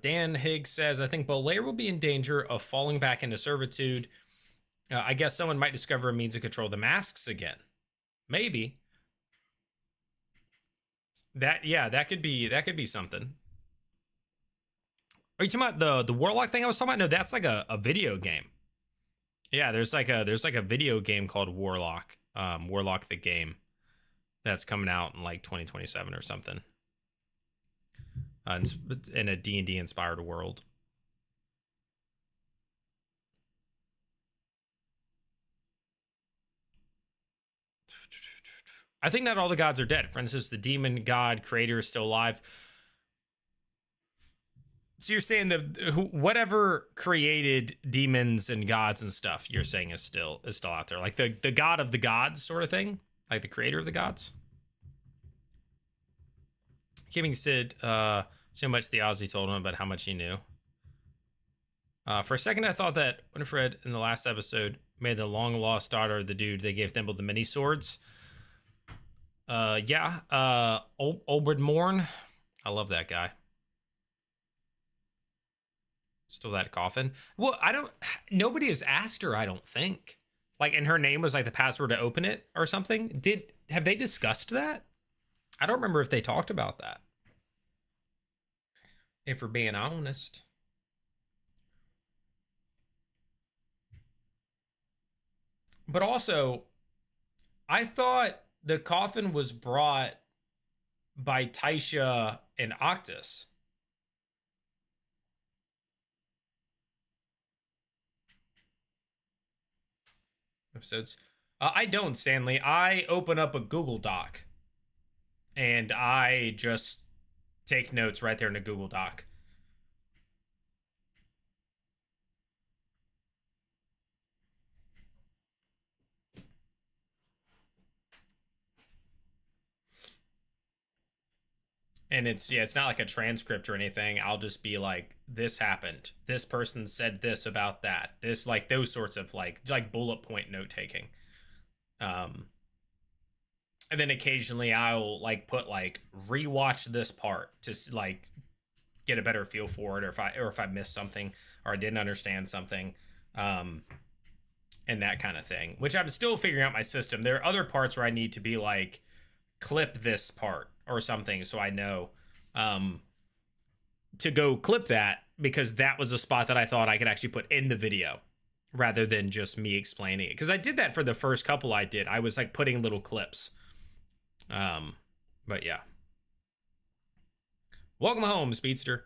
Dan Higgs says, I think Bolair will be in danger of falling back into servitude. I guess someone might discover a means to control the masks again. Maybe. That could be something. Are you talking about the Warlock thing I was talking about? No, that's like a video game. Yeah, there's like a video game called Warlock. Warlock the game. That's coming out in like 2027 or something. In a D&D inspired world. I think not all the gods are dead. For instance, the demon god creator is still alive. So you're saying that whatever created demons and gods and stuff, you're saying is still out there, like the god of the gods sort of thing, like the creator of the gods. Giving Sid so much Theozy told him about how much he knew. For a second, I thought that Winifred in the last episode made the long lost daughter of the dude they gave Thimble the mini swords. Olbred Morn. I love that guy. Still that coffin. Well, nobody has asked her, I don't think. Like, and her name was like the password to open it or something. Have they discussed that? I don't remember if they talked about that. If we're being honest. But also, I thought the coffin was brought by Taisha and Octus. Episodes. I don't, Stanley. I open up a Google Doc and I just take notes right there in a Google Doc. And it's not like a transcript or anything. I'll just be like, this happened. This person said this about that. This, like, those sorts of like bullet point note taking. And then occasionally I'll like put like rewatch this part to like get a better feel for it, or if I missed something or I didn't understand something, and that kind of thing. Which I'm still figuring out my system. There are other parts where I need to be like, clip this part or something so I know to go clip that, because that was a spot that I thought I could actually put in the video rather than just me explaining it. Because I did that for the first couple I did. I was like putting little clips. But yeah. Welcome home, Speedster.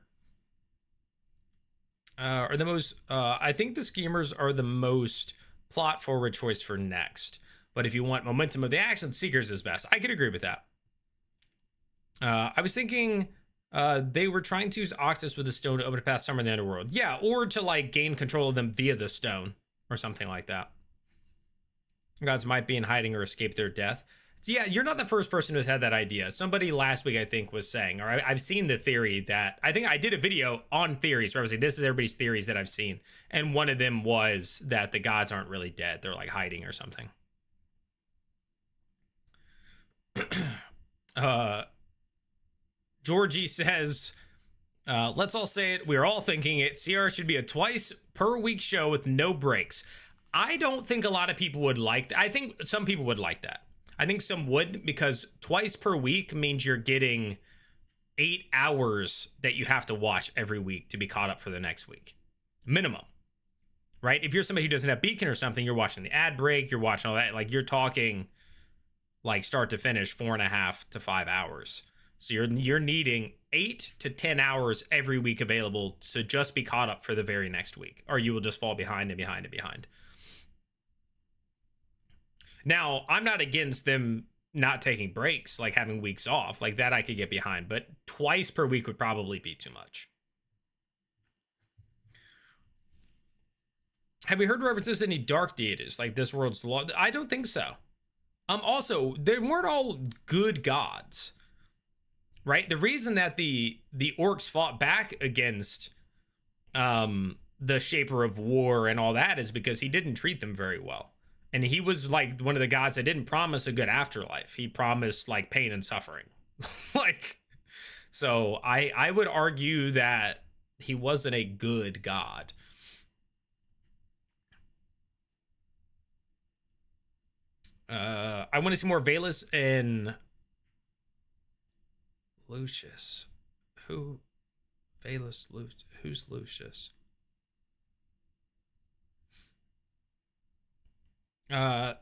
Are the most I think the schemers are the most plot forward choice for next. But if you want momentum of the action, Seekers is best. I could agree with that. I was thinking they were trying to use Octus with the stone to open a path somewhere in the underworld. Yeah, or to like gain control of them via the stone or something like that. Gods might be in hiding or escape their death. So yeah, you're not the first person who's had that idea. Somebody last week, I think, was saying, or I've seen the theory that, I think I did a video on theories where I was like, this is everybody's theories that I've seen. And one of them was that the gods aren't really dead. They're like hiding or something. Georgie says, let's all say it. We're all thinking it. CR should be a twice per week show with no breaks. I don't think a lot of people would like that. I think some people would like that. I think some would, because twice per week means you're getting 8 hours that you have to watch every week to be caught up for the next week. Minimum. right? If you're somebody who doesn't have Beacon or something, you're watching the ad break, you're watching all that. Like, you're talking like start to finish 4.5 to 5 hours. So you're needing 8 to 10 hours every week available to just be caught up for the very next week, or you will just fall behind and behind and behind. Now, I'm not against them not taking breaks, like having weeks off, like that I could get behind, but twice per week would probably be too much. Have we heard references to any dark deities like this world's law? I don't think so. Also, they weren't all good gods, right? The reason that the orcs fought back against the Shaper of War and all that is because he didn't treat them very well. And he was like one of the gods that didn't promise a good afterlife. He promised like pain and suffering. Like, so I would argue that he wasn't a good god. I want to see more Valus and Lucius. Who? Valus, Lucius. Who's Lucius?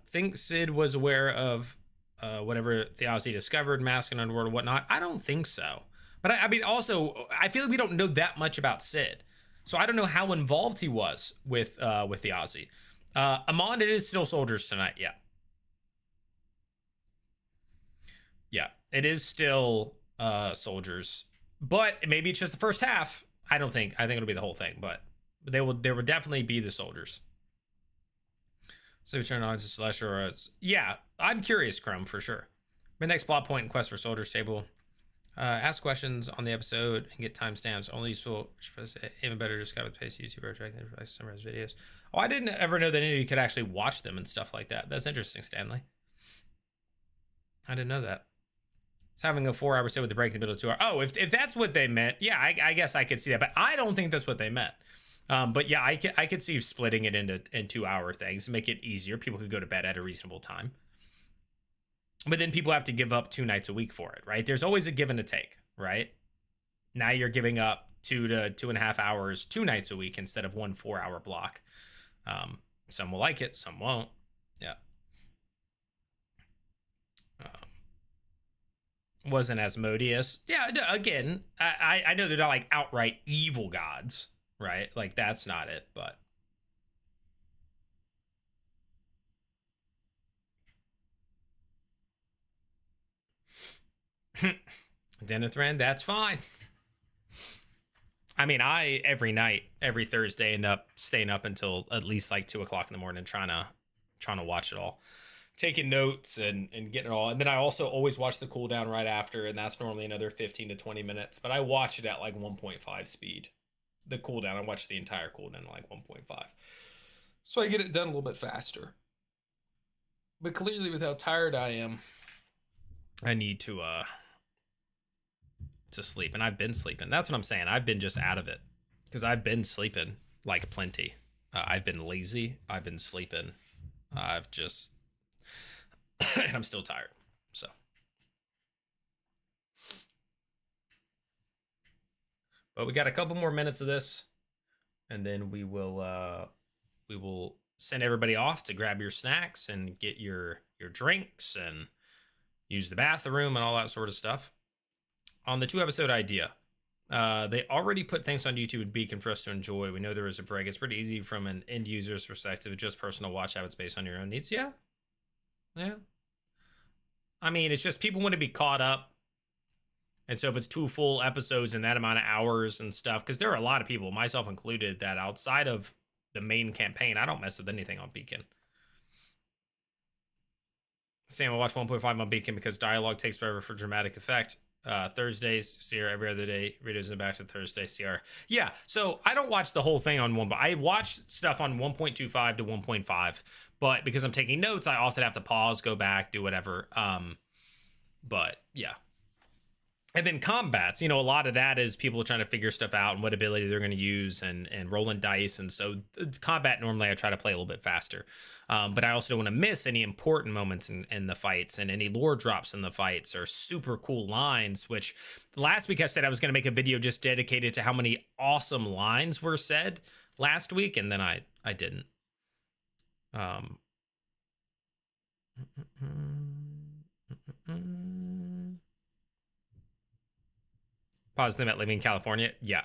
Think Sid was aware of whatever Theosophy discovered, Mask and Underworld and whatnot. I don't think so. But I mean, also, I feel like we don't know that much about Sid. So I don't know how involved he was with Theosophy. Amon, it is still soldiers tonight, yeah. Yeah, it is still soldiers. But maybe it's just the first half. I think it'll be the whole thing, but there will definitely be the soldiers. So we turn on to Celestial. Yeah, I'm curious, Chrome, for sure. My next plot point in Quest for Soldiers table. Ask questions on the episode and get timestamps. Only useful, even better, just got with pace YouTuber directing for summarize videos. Oh, I didn't ever know that anybody could actually watch them and stuff like that. That's interesting, Stanley. I didn't know that. It's having a 4-hour set with the break in the middle of 2 hours. Oh, if that's what they meant, yeah, I guess I could see that. But I don't think that's what they meant. But yeah, I could see splitting it into 2-hour things, make it easier. People could go to bed at a reasonable time. But then people have to give up 2 nights a week for it, right? There's always a give and a take, right? Now you're giving up 2 to 2.5 hours 2 nights a week instead of 1 4-hour block. Some will like it, some won't. Yeah. Wasn't Asmodeus. Yeah, again, I know they're not like outright evil gods, right? Like, that's not it, but Denethran, that's fine. I mean, I every night, every Thursday, end up staying up until at least like 2 o'clock in the morning trying to watch it all, taking notes and getting it all. And then I also always watch the cooldown right after, and that's normally another 15 to 20 minutes. But I watch it at like 1.5 speed. The cooldown, I watch the entire cooldown at like 1.5. So I get it done a little bit faster. But clearly with how tired I am, I need to sleep. And I've been sleeping. That's what I'm saying. I've been just out of it. Because I've been sleeping like plenty. I've been lazy. I've been sleeping. I've just... and I'm still tired. So... but we got a couple more minutes of this, and then we will send everybody off to grab your snacks and get your drinks and use the bathroom and all that sort of stuff. On the 2-episode idea, they already put things on YouTube and Beacon for us to enjoy. We know there is a break. It's pretty easy from an end user's perspective, just personal watch habits based on your own needs. Yeah. I mean, it's just people want to be caught up. And so if it's 2 full episodes in that amount of hours and stuff, because there are a lot of people, myself included, that outside of the main campaign, I don't mess with anything on Beacon. Sam will watch 1.5 on Beacon because dialogue takes forever for dramatic effect. Thursdays, CR every other day. Videos in back to Thursday, CR. Yeah, so I don't watch the whole thing on 1, but I watch stuff on 1.25 to 1.5. But because I'm taking notes, I often have to pause, go back, do whatever. But yeah. And then combats, a lot of that is people trying to figure stuff out and what ability they're going to use and rolling dice. And so combat, normally I try to play a little bit faster. But I also don't want to miss any important moments in the fights and any lore drops in the fights or super cool lines, which last week I said I was going to make a video just dedicated to how many awesome lines were said last week, and then I didn't. Positive about living in California. Yeah.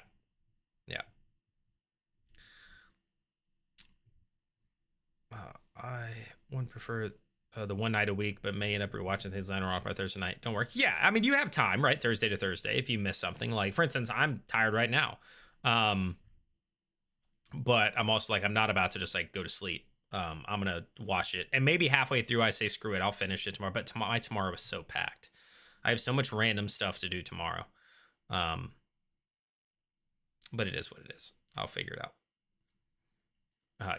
I wouldn't prefer the one night a week, but may end up rewatching things later off by Thursday night. Don't work. Yeah, I mean, you have time, right? Thursday to Thursday. If you miss something, like for instance, I'm tired right now, but I'm also like I'm not about to just like go to sleep. I'm gonna watch it, and maybe halfway through I say screw it, I'll finish it tomorrow. But my tomorrow was so packed. I have so much random stuff to do tomorrow. But it is what it is. I'll figure it out.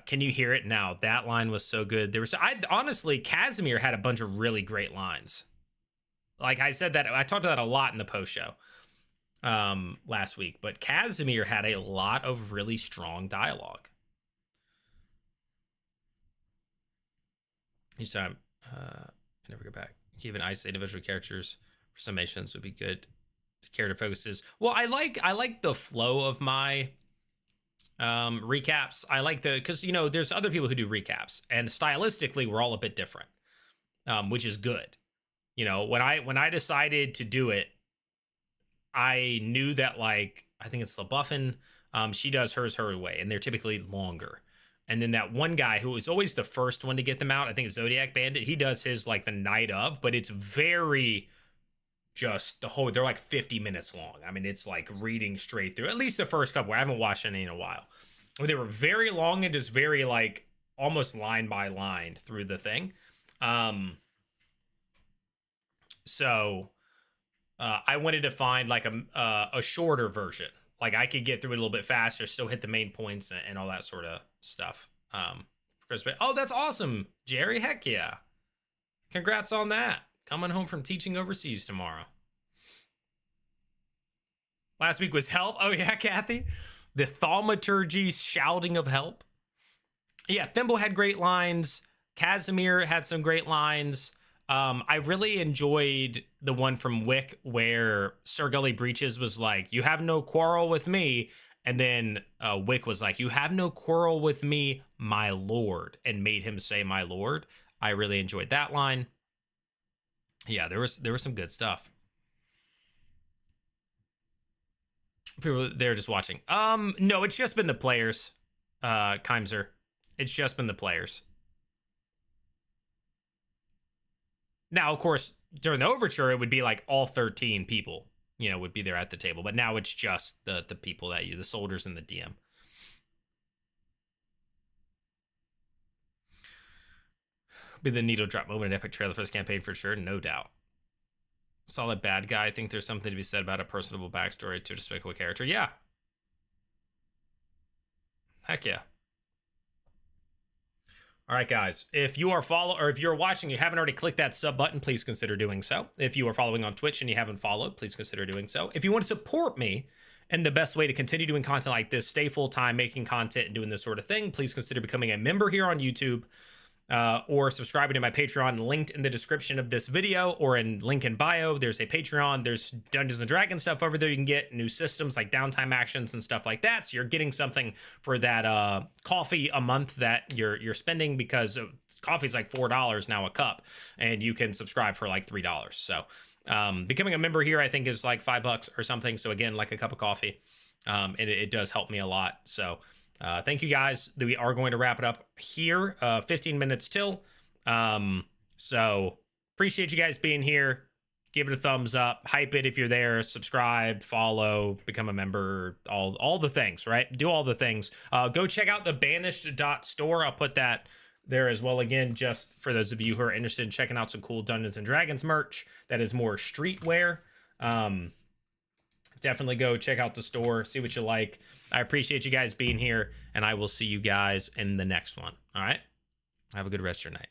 Can you hear it now? That line was so good. I honestly, Casimir had a bunch of really great lines. Like I said that, I talked about that a lot in the post show last week, but Casimir had a lot of really strong dialogue. Each time, I never go back. Even isolate individual characters for summations would be good. The character focuses. Well, I like the flow of my recaps. I like because you know there's other people who do recaps, and stylistically we're all a bit different, which is good. You know, when I decided to do it, I knew that like I think it's LaBuffin, she does hers her way, and they're typically longer. And then that one guy who is always the first one to get them out, I think it's Zodiac Bandit. He does his like the night of, but it's very just the whole. They're like 50 minutes long. I mean, it's like reading straight through. At least the first couple. I haven't watched any in a while. They were very long and just very like almost line by line through the thing. So I wanted to find like a shorter version. Like I could get through it a little bit faster, still hit the main points and all that sort of stuff. Oh, that's awesome, Jerry. Heck yeah. Congrats on that. Coming home from teaching overseas tomorrow. Last week was help. Oh yeah, Kathy. The thaumaturgy shouting of help. Yeah, Thimble had great lines. Casimir had some great lines. I really enjoyed the one from Wick where Sir Gully Breeches was like, "You have no quarrel with me," and then Wick was like, "You have no quarrel with me, my lord," and made him say "my lord." I really enjoyed that line. Yeah, there was some good stuff. People they're just watching. No, it's just been the players, Keimser. It's just been the players. Now, of course, during the overture, it would be like all 13 people, you know, would be there at the table. But now it's just the people that the soldiers and the DM. Be the needle drop moment in epic trailer for this campaign for sure, no doubt. Solid bad guy. I think there's something to be said about a personable backstory to a despicable character. Yeah. Heck yeah. All right, guys. If you are if you're watching, you haven't already clicked that sub button, please consider doing so. If you are following on Twitch and you haven't followed, please consider doing so. If you want to support me and the best way to continue doing content like this, stay full time making content and doing this sort of thing, please consider becoming a member here on YouTube. Or subscribing to my Patreon linked in the description of this video or in link in bio. There's a Patreon. There's Dungeons and Dragons stuff over there. You can get new systems like downtime actions and stuff like that. So you're getting something for that coffee a month that you're spending, because coffee's like $4 now a cup, and you can subscribe for like $3. So becoming a member here, I think, is like $5 or something. So again, like a cup of coffee. It does help me a lot. So thank you guys. We are going to wrap it up here. 15 minutes till. So appreciate you guys being here. Give it a thumbs up. Hype it if you're there. Subscribe, follow, become a member. All the things, right? Do all the things. Go check out the banished.store. I'll put that there as well. Again, just for those of you who are interested in checking out some cool Dungeons and Dragons merch that is more streetwear. Definitely go check out the store, see what you like. I appreciate you guys being here, and I will see you guys in the next one. All right? Have a good rest of your night.